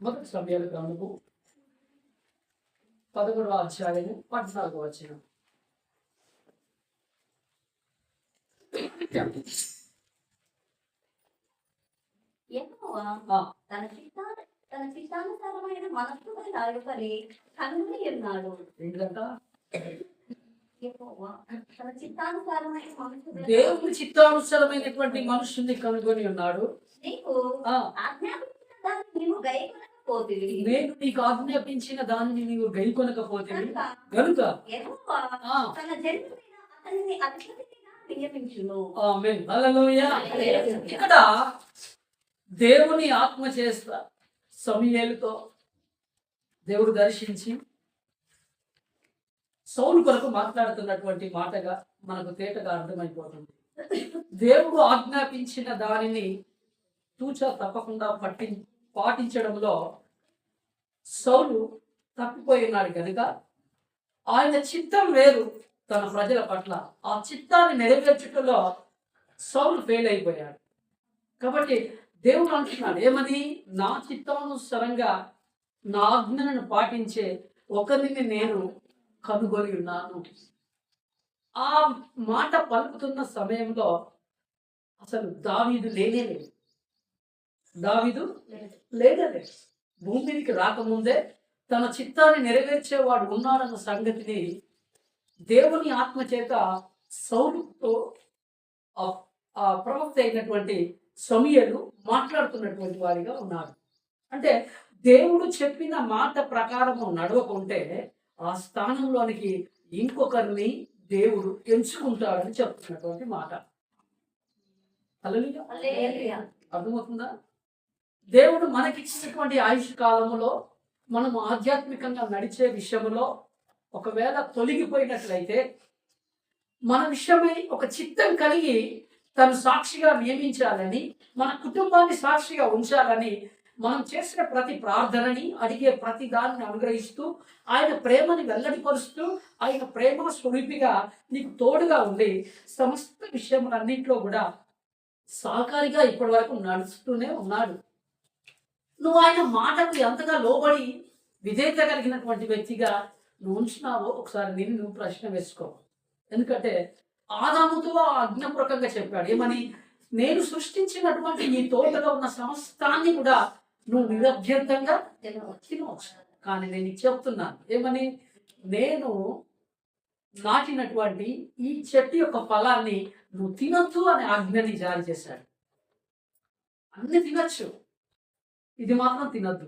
మొదటి సమయాల గ్రంథము 11వ అధ్యాయము 14వ వచనం. తన చిత్తానుసారమైన మనస్సుపై రాయుపరి కనుగొని ఉన్నాడు. తన చిత్తానుసారమైన మనస్సు దేవుని చిత్తానుసారమైనటువంటి మనుషుల్ని కనుగొని ఉన్నాడు. నీకు ఆజ్ఞాపించిన దాన్ని నీవు గైకొనకపోతివి. నేను నీకు ఆజ్ఞాపించిన దానిని నీవు గైకొనకపోతివి గనుక యెహోవా తన జనులైన అతనిని అధిపతిగా నియమించును. ఆమేన్. హల్లెలూయా. ఇక్కడ దేవుని ఆత్మ చేస్తా సమూయేలుతో దేవుడు దర్శించి సౌలు కొరకు మాట్లాడుతున్నటువంటి మాటగా మనకు తేటగా అర్థమైపోతుంది. దేవుడు ఆజ్ఞాపించిన దానిని తూచా తప్పకుండా పాటించడంలో సౌలు తప్పిపోయినాడు కనుక ఆయన చిత్తం వేరు తన ప్రజల పట్ల. ఆ చిత్తాన్ని నెరవేర్చుటలో సౌలు ఫెయిల్ అయిపోయాడు. కాబట్టి దేవుడు అంటున్నాడు ఏమని, నా చిత్తానుసారంగా నా ఆజ్ఞలను పాటించే ఒకరిని నేను కనుగొని ఉన్నాను. ఆ మాట పలుకుతున్న సమయంలో అసలు దావీదు లేనేలేదు. దావీదు లేదలేదు. భూమి మీదకి రాకముందే తన చిత్తాన్ని నెరవేర్చేవాడు ఉన్నాడన్న సంగతిని దేవుని ఆత్మ చేత సౌలుతో ఆ ప్రవక్త అయినటువంటి సమూయేలు మాట్లాడుతున్నటువంటి వారిగా ఉన్నాడు. అంటే దేవుడు చెప్పిన మాట ప్రకారము నడవకుంటే ఆ స్థానంలోనికి ఇంకొకరిని దేవుడు ఎంచుకుంటాడని చెప్తున్నటువంటి మాట. హల్లెలూయా. అర్థమవుతుందా? దేవుడు మనకిచ్చినటువంటి ఆయుష్ కాలములో మనము ఆధ్యాత్మికంగా నడిచే విషయంలో ఒకవేళ తొలగిపోయినట్లయితే మన విషయమై ఒక చిత్తం కలిగి తను సాక్షిగా నియమించాలని, మన కుటుంబాన్ని సాక్షిగా ఉంచాలని మనం చేసిన ప్రతి ప్రార్థనని, అడిగే ప్రతి దాన్ని అనుగ్రహిస్తూ ఆయన ప్రేమని వెల్లడిపరుస్తూ ఆయన ప్రేమ స్వరూపిగా నీకు తోడుగా ఉండి సమస్త విషయములన్నింటిలో కూడా సహకారిగా ఇప్పటి వరకు నడుస్తూనే ఉన్నాడు. నువ్వు ఆయన మాటకు ఎంతగా లోబడి విధేయత కలిగినటువంటి వ్యక్తిగా నువ్వు ఉంచున్నావో ఒకసారి నువ్వు ప్రశ్న వేసుకో. ఎందుకంటే ఆదాముతో ఆజ్ఞాపూర్వకంగా చెప్పాడు ఏమని, నేను సృష్టించినటువంటి ఈ తోటలో ఉన్న సమస్తాన్ని కూడా నువ్వు నిరభ్యంతంగా తినవచ్చు, కానీ నేను చెప్తున్నాను ఏమని, నేను నాటినటువంటి ఈ చెట్టు యొక్క ఫలాన్ని నువ్వు తినొద్దు అనే ఆజ్ఞని జారీ చేశాడు. అన్ని తినచ్చు, ఇది మాత్రం తినద్దు.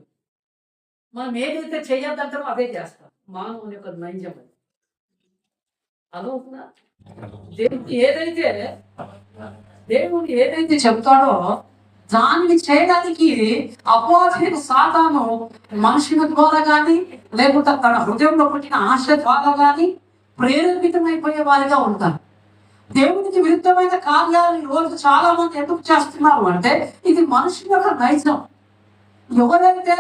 మనం ఏదైతే చేయొద్దంటామో అదే చేస్తాం. మానవుని యొక్క నైజం అది. అదవుతుందా? దేవుడు ఏదైతే చెప్తాడో దాన్ని చేయడానికి అపవాది సాతాను మనుషుల ద్వారా కానీ లేకపోతే తన హృదయంలో పుట్టిన ఆశ ద్వారా కానీ ప్రేరేపితమైపోయే వారిగా ఉంటారు. దేవునికి విరుద్ధమైన కార్యాలు ఈరోజు చాలా మంది ఎందుకు చేస్తున్నారు అంటే ఇది మనుషుల యొక్క నైజం. ఎవరైతే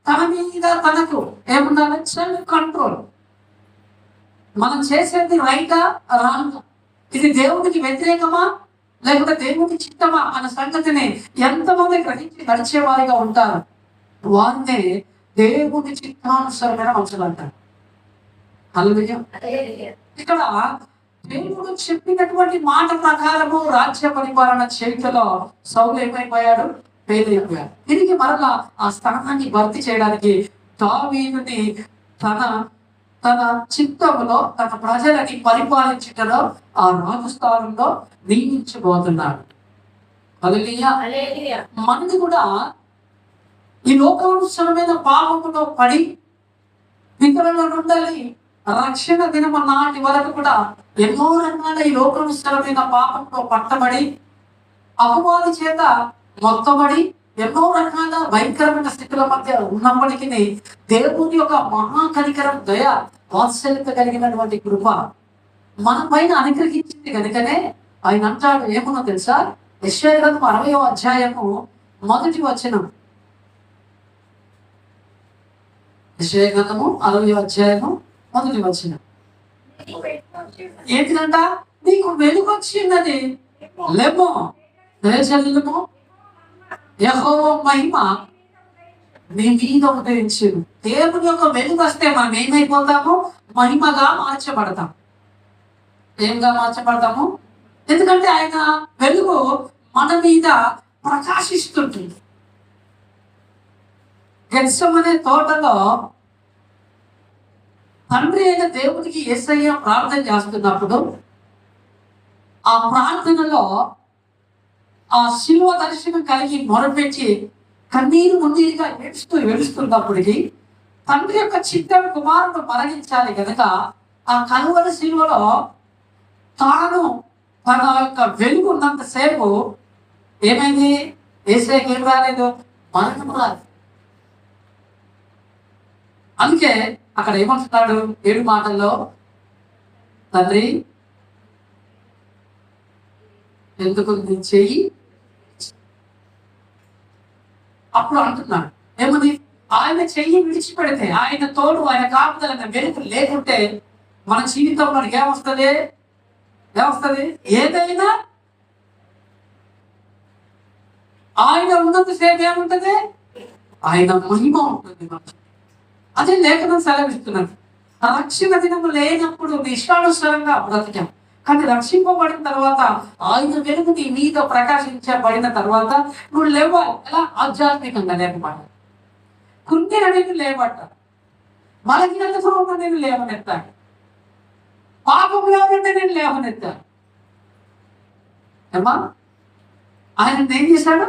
తన మీద తనకు ఏముండాలి, సెల్ఫ్ కంట్రోల్, మనం చేసేది రైటా రాంగ్, ఇది దేవునికి వ్యతిరేకమా లేకపోతే దేవునికి చిత్తమా అన్న సంగతిని ఎంతమంది గ్రహించి నడిచేవారిగా ఉంటారు, వారిని దేవుని చిత్తానుసరమైన మనుషులు అంటారు. హల్లెలూయా. ఇక్కడ దేవుడు చెప్పినటువంటి మాట ప్రకారము రాజ్య పరిపాలన చేతిలో సౌలు ఏమైపోయాడు, పేదైపోయాడు. తిరిగి మరలా ఆ స్థానాన్ని భర్తీ చేయడానికి దావీదుని తన చిత్తములో తన ప్రజలని పరిపాలించటలో ఆ రాజు స్థానంలో నియమించబోతున్నాడు. హల్లెలూయా. మనది కూడా ఈ లోకానుసారమైన పాపములో పడి పితరుల నుండి రక్షణ దినము నాటి వరకు కూడా ఎన్నో రకాల ఈ లోకానుసారమైన పాపంలో పట్టబడి అపవాది చేత మొత్తబడి ఎన్నో రకాల భయంకరమైన స్థితుల మధ్య ఉన్నప్పటికీ దేవుని యొక్క మహాకనికరం, దయ, వాత్సల్యత కలిగినటువంటి కృప మన పైన అనుగ్రహించింది కనుకనే ఆయన అంటాడు ఏమన్నా తెలుసా, యెషయా గ్రంథం 60వ అధ్యాయము 1వ వచనం. యెషయా గ్రంథము 60వ అధ్యాయము 1వ వచనం ఏంటిదంట, నీకు వెలుగొచ్చిన్నది లేమో దయచల్లుము యెహోవా మహిమ నీ మీద ఉదయించును. దేవుని యొక్క వెలుగు వస్తే మనం ఏమైపోతాము? మహిమగా మార్చబడతాం. ఏంగా మార్చబడతాము? ఎందుకంటే ఆయన వెలుగు మన మీద ప్రకాశిస్తుంటుంది. గెత్సెమనే తోటలో తండ్రి అయిన దేవునికి యేసయ్య ప్రార్థన చేస్తున్నప్పుడు ఆ ప్రార్థనలో ఆ శిలువ దర్శనం కలిగి మొరపెట్టి కన్నీరు మున్నీరుగా ఏడుస్తున్నప్పటికీ తండ్రి యొక్క చిత్తం కుమారుడు మరణించాలి కనుక ఆ కలువరి శిలువలో తాను తన యొక్క వెలుగు ఉన్నంతసేపు ఏమైంది? యేసయ్యకి ఏం రాలేదు? మరణం రాదు. అందుకే అక్కడ ఏమంటున్నాడు 7 మాటల్లో? తండ్రి ఎందుకు నీ చెయ్యి? అప్పుడు అంటున్నాడు ఏమని? ఆయన చెయ్యి విడిచిపెడితే, ఆయన తోడు, ఆయన కాపుదల, వెలుగు లేకుంటే మన జీవితంలో ఏమొస్తుంది? ఏదైనా ఆయన ఉన్నంతసేపు ఏముంటది? ఆయన మహిమ ఉంటుంది. అదే లేఖనం సెలవిస్తున్నాడు. రక్షణ దినము లేనప్పుడు ఇష్టానుసారంగా బ్రతికాం, కానీ రక్షింపబడిన తర్వాత ఆయన వెలుగు నీ మీద ప్రకాశించబడిన తర్వాత నువ్వు లేవాలి. ఎలా? ఆధ్యాత్మికంగా లేకపోవడం. కృంగిన నేను లేవట, బలహీనతతో ఉన్న నేను లేవనెత్తాను, పాపంలో ఉంటే నేను లేవనెత్తాను. ఏమా? ఆయన ఏం చేశాడు?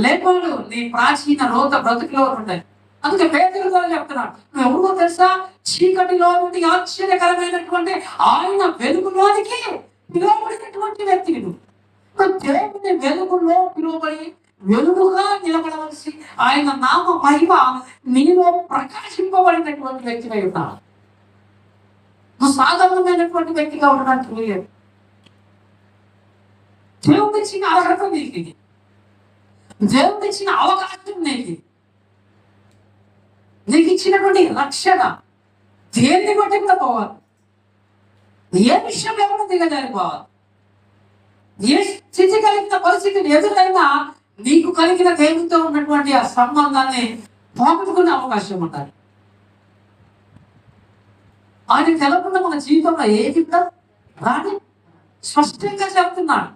లేపాడు నీ ప్రాచీన రోత బ్రతుకులో ఉంటాయి. అందుకే పేదల ద్వారా చెప్తున్నాడు, నువ్వు ఎవరో తెలుసా? చీకటిలో నుండి ఆశ్చర్యకరమైనటువంటి ఆయన వెలుగులోనికి పిలువబడినటువంటి వ్యక్తిని నువ్వు. దేవుని వెలుగులో పిలువబడి వెలుగుగా నిలబడవలసి ఆయన నామ మహిమ నీలో ప్రకాశింపబడినటువంటి వ్యక్తిగా ఉన్నావు. నువ్వు సాధారణమైనటువంటి వ్యక్తిగా ఉండడానికి లేదు. దేవుడు ఇచ్చిన అర్హత నీకు, దేవుడు ఇచ్చిన అవకాశం నీకు ఇచ్చినటువంటి రక్షణ దేన్ని బట్టి కూడా పోవాలి. ఏ విషయం ఎవరు దిగజారిపోవాలి. ఏ స్థితి కలిగిన పరిస్థితిని ఎదురైనా నీకు కలిగిన దేవునితో ఉన్నటువంటి ఆ సంబంధాన్ని పోగొట్టుకునే అవకాశం ఉండాలి. ఆయన తెలకుండా మన జీవితంలో ఏది రాని స్పష్టంగా చెప్తున్నాడు.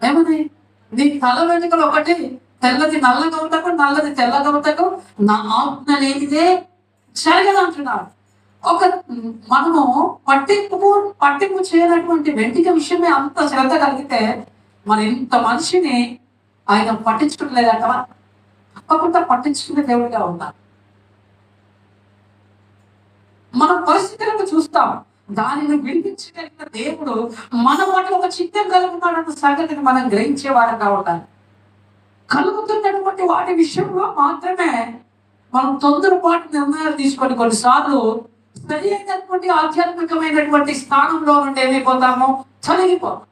ఏమని నీ తల వెనుకలు ఒకటి తెల్లది నల్లగా ఉండకు, నల్లది తెల్లగా ఉండకు, నా ఆజ్ఞ లేనిదే జరగదు అంటున్నాడు. ఒక మనము పట్టింపు చేయనటువంటి వెంటిక విషయమే అంత శ్రద్ధ కలిగితే మరి ఇంత మనిషిని ఆయన పట్టించుకోలేదట. తప్పకుండా పట్టించుకునే దేవుడిగా ఉన్నారు. మన పరిస్థితులను చూస్తాం, దానిని విడిపించగలిగిన దేవుడు మన పట్ల ఒక చిత్తం కలుగుతున్నాడన్న సంగతిని మనం గ్రహించేవారంగా ఉండాలి. కలుగుతున్నటువంటి వాటి విషయంలో మాత్రమే మనం తొందరపాటు నిర్ణయాలు తీసుకొని కొన్నిసార్లు సరి అయినటువంటి ఆధ్యాత్మికమైనటువంటి స్థానంలో నుండి ఏమైపోతామో తొలగిపోతాం.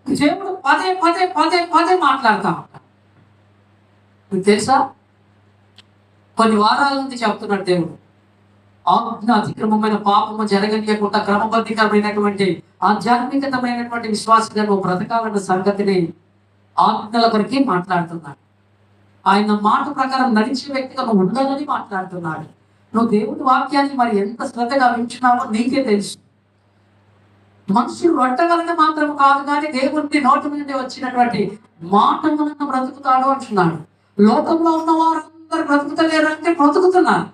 దేవుడు పదే పదే పదే పదే మాట్లాడతాం. మీకు తెలుసా? కొన్ని వారాల నుంచి చెప్తున్నాడు దేవుడు, ఆజ్ఞ అతిక్రమమైన పాపము జరగలేకుండా క్రమబద్ధీకరమైనటువంటి ఆధ్యాత్మికతమైనటువంటి విశ్వాసంగా నువ్వు బ్రతకాలన్న సంగతిని ఆజ్ఞల కొరకే మాట్లాడుతున్నాడు. ఆయన మాట ప్రకారం నడిచే వ్యక్తిగా నువ్వు ఉండాలని మాట్లాడుతున్నాడు. నువ్వు దేవుడి వాక్యాన్ని మరి ఎంత శ్రద్ధగా వింటున్నావో నీకే తెలుసు. మనుషులు రొట్టె మాత్రం కాదు, కానీ దేవుడి నోటి నుండి వచ్చినటువంటి మాట వలన బ్రతుకుతాడు అంటున్నాడు. లోకంలో ఉన్న వారందరూ బ్రతుకుతలేరంటే బ్రతుకుతున్నారు.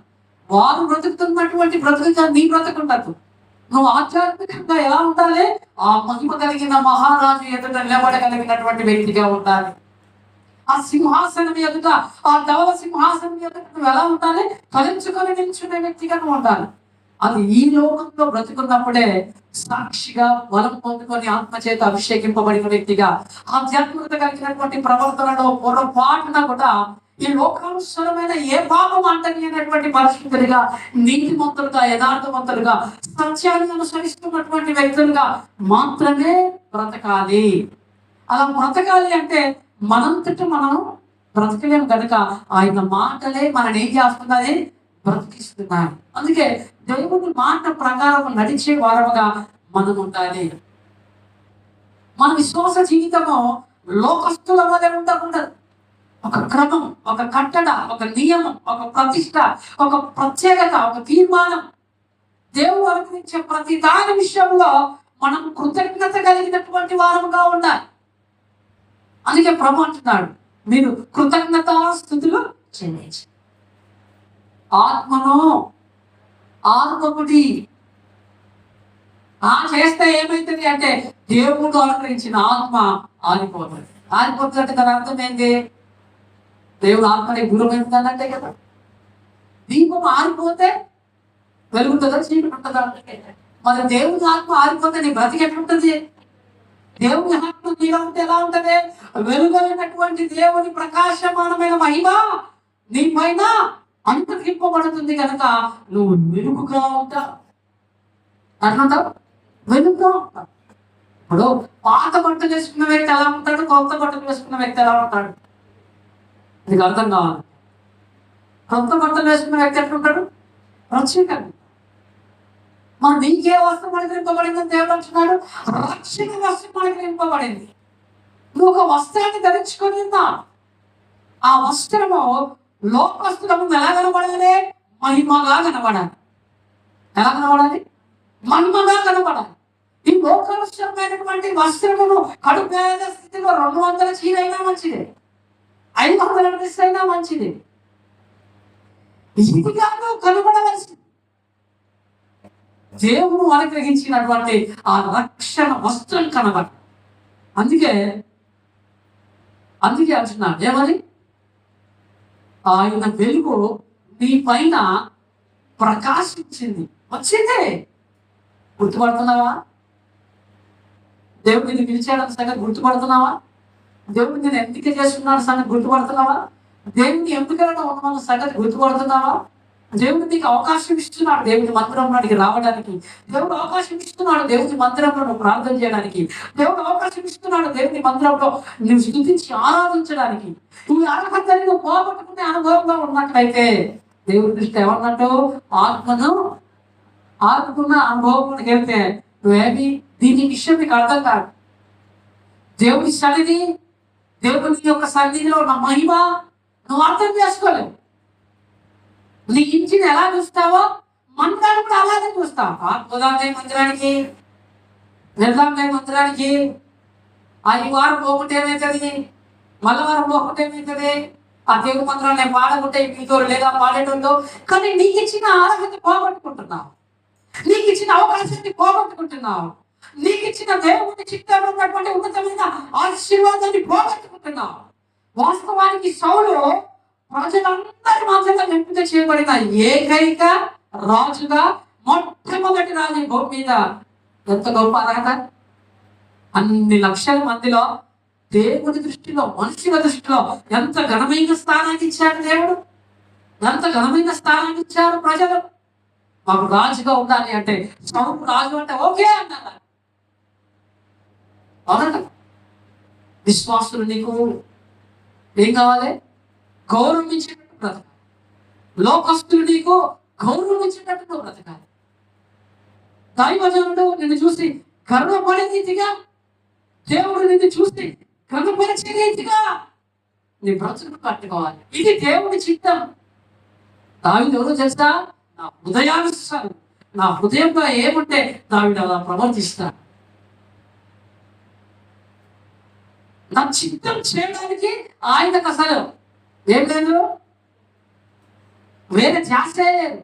వారు బ్రతుకుతున్నటువంటి బ్రతుకుగా నీ బ్రతుకుండదు. నువ్వు ఆధ్యాత్మికంగా ఎలా ఉండాలి? ఆ మహిమ కలిగిన మహారాజు ఎదుట నిలబడగలిగినటువంటి వ్యక్తిగా ఉండాలి. ఆ సింహాసనం ఎదుట, ఆ ధవల సింహాసనం ఎదుట నువ్వు ఎలా ఉండాలి? తలంచుకొని నిల్చునే వ్యక్తిగా నువ్వు ఉండాలి. అది ఈ లోకంలో బ్రతుకున్నప్పుడే సాక్షిగా బలం పొందుకొని ఆత్మచేత అభిషేకింపబడిన వ్యక్తిగా ఆధ్యాత్మికత కలిగినటువంటి ప్రవర్తనలో పొరపాటున కూడా ఈ లోకానుసరమైన ఏ పాపం అంటలేనటువంటి పరిస్థితులుగా, నీతిమంతులుగా, యథార్థవంతులుగా, సత్యాన్ని అనుసరిస్తున్నటువంటి వ్యక్తులుగా మాత్రమే బ్రతకాలి. అలా బ్రతకాలి అంటే మనంతట మనం బ్రతకలేము కనుక ఆయన మాటలే మనని ఏం చేస్తున్నది? బ్రతికిస్తున్నాయి. అందుకే దేవుని మాట ప్రకారం నడిచే వారముగా మనం ఉండాలి. మన విశ్వాస జీవితము లోకస్తుల వలె ఉండకూడదు. ఒక క్రమం, ఒక కట్టడ, ఒక నియమం, ఒక ప్రతిష్ట, ఒక ప్రత్యేకత, ఒక తీర్మానం. దేవుడు అనుగ్రహించే ప్రతి దాని విషయంలో మనం కృతజ్ఞత కలిగినటువంటి వారముగా ఉండాలి. అందుకే ప్రభు అంటున్నాడు, మీరు కృతజ్ఞతాస్తుతులు చెల్లించండి. ఆత్మను ఆత్మకుడి చేస్తే ఏమైతుంది అంటే దేవుడు అనుగ్రహించిన ఆత్మ ఆరిపోతుంది. ఆరిపోతున్నట్టు దాని అర్థం ఏంటి? దేవుడు ఆత్మని దూరమైందన్నట్టే కదా. దీపం ఆరిపోతే వెలుగుతుందా, చీకటి ఉంటుందా? మరి దేవుని ఆత్మ ఆరిపోతే నీ బ్రతికి ఎట్లుంటుంది? దేవుని ఆత్మ నీలో ఉంటే ఎలా ఉంటది? వెలుగైనటువంటి దేవుని ప్రకాశమానమైన మహిమ నీ పైన అంతరింపబడుతుంది కనుక నువ్వు వెలుగుగా ఉంటావు. అట్లుంటావు, వెలుగుగా ఉంటావు. ఇప్పుడు పాత బట్టలు వేసుకున్న వ్యక్తి ఎలా ఉంటాడు, కొత్త బట్టలు వేసుకున్న వ్యక్తి ఎలా ఉంటాడు? నీకు అర్థం కావాలి. కొత్త బట్టలు వేసుకున్న వ్యక్తి ఎట్లుంటాడు? ప్రత్యేకంగా. మన నీకే వస్త్రం అలంకరింపబడిందని దేవుడు అంటున్నాడు. రక్షణ వస్త్రం అలంకరింపబడింది. నువ్వు ఒక వస్త్రాన్ని ధరించుకొని ఉన్నా, ఆ వస్త్రము లోకస్తులకు ఎలా కనబడాలి? మహిమగా కనబడాలి. ఎలా కనబడాలి? మహిమగా కనబడాలి. ఈ లోకవస్త్రమైనటువంటి వస్త్రమును కడుపేద స్థితిలో 200 చీరైనా మంచిది, 500 డ్రెస్ అయినా మంచిది. ఇదిగా కనబడవలసింది. దేవుడు అనుగ్రహించినటువంటి ఆ రక్షణ వస్త్రం కనబడ. అందుకే అంటున్నాడు ఏమని? ఆయన వెలుగు నీ పైన ప్రకాశించింది. వచ్చింది. గుర్తుపడుతున్నావా? దేవుడు నిన్ను పిలిచాడన్న సంగతి గుర్తుపడుతున్నావా? దేవుడు నేను ఎంపిక చేస్తున్నాడు సంగతి గుర్తుపడుతున్నావా? దేవుడిని ఎంపికలను ఉన్న సంగతి గుర్తుపడుతున్నావా? దేవుడు నీకు అవకాశం ఇస్తున్నాడు దేవుని మందిరంలోనికి రావడానికి. దేవుడు అవకాశం ఇస్తున్నాడు దేవుని మందిరంలో నువ్వు ప్రార్థన చేయడానికి. దేవుడు అవకాశం ఇస్తున్నాడు దేవుని మందిరంలో నువ్వు స్తుతించి ఆరాధించడానికి. ఈ అర్హతని నువ్వు పోగొట్టుకునే అనుభవంగా ఉన్నట్లయితే దేవుడి దృష్టి ఏమన్నట్టు? ఆత్మకున్న అనుభవంలోకి వెళ్తే నువ్వేమి దీని విషయం నీకు అర్థం కాదు. దేవుడి సన్నిధి, దేవుని యొక్క సన్నిధిలో ఉన్న మహిమ నువ్వు అర్థం చేసుకోలేవు. నీ ఇంటిని ఎలా చూస్తావో మందిరాన్ని కూడా అలాగే చూస్తావు. ఉదాహరణ మందిరానికి వెళ్దాం, మందిరానికి ఈ వారం పోకుంటే ఏమవుతుంది, మళ్ళీ వారం పోకుంటే ఏమవుతుంది? ఆ దేవుడి మందిరాన్ని నేను పాడకుంటే మీతో లేదా పాడేటోళ్ళు. కానీ నీకు ఇచ్చిన అర్హత పోగొట్టుకుంటున్నావు, నీకు ఇచ్చిన అవకాశాన్ని పోగొట్టుకుంటున్నావు, నీకు ఇచ్చిన దేవుని చిత్తంలో ఉన్నటువంటి ఉన్నతమైన ఆశీర్వాదాన్ని పోగొట్టుకుంటున్నావు. వాస్తవానికి సౌలు ప్రజలందరి మధ్యలో ఎంపిక చేయబడిన ఏకైక రాజుగా, మొట్టమొదటి రాజు భూమి మీద. ఎంత గొప్ప అర్హత! అన్ని లక్షల మందిలో దేవుని దృష్టిలో, మనుషుల దృష్టిలో ఎంత ఘనమైన స్థానాన్ని ఇచ్చాడు దేవుడు, ఎంత ఘనమైన స్థానాన్ని ఇచ్చారు ప్రజలు. మాకు రాజుగా ఉండాలి అంటే, సౌలు రాజు అంటే ఓకే అన్నారు. అవునంట. విశ్వాసులు నీకు ఏం కావాలి? గౌరవించేటట్టు బ్రతకాలి. లోకస్తులు నీకు గౌరవించేటట్టు బ్రతకాలి. దైవజనుడు నిన్ను చూసి గర్వపడే రీతిగా, దేవుడు నిన్ను చూసి గర్వపరిచే రీతిగా నీ బ్రతుకు కట్టుకోవాలి. ఇది దేవుడి చిత్తం. దావీదు ఎవరో తెలుసా? నా హృదయానుసారం, నా హృదయంలో ఏముంటే దావీదు అలా ప్రవర్తిస్తాను. నా చిత్తం చేయడానికి ఆయనకు అసలు ఏం లేదు, వేరే ధ్యాసే లేదు.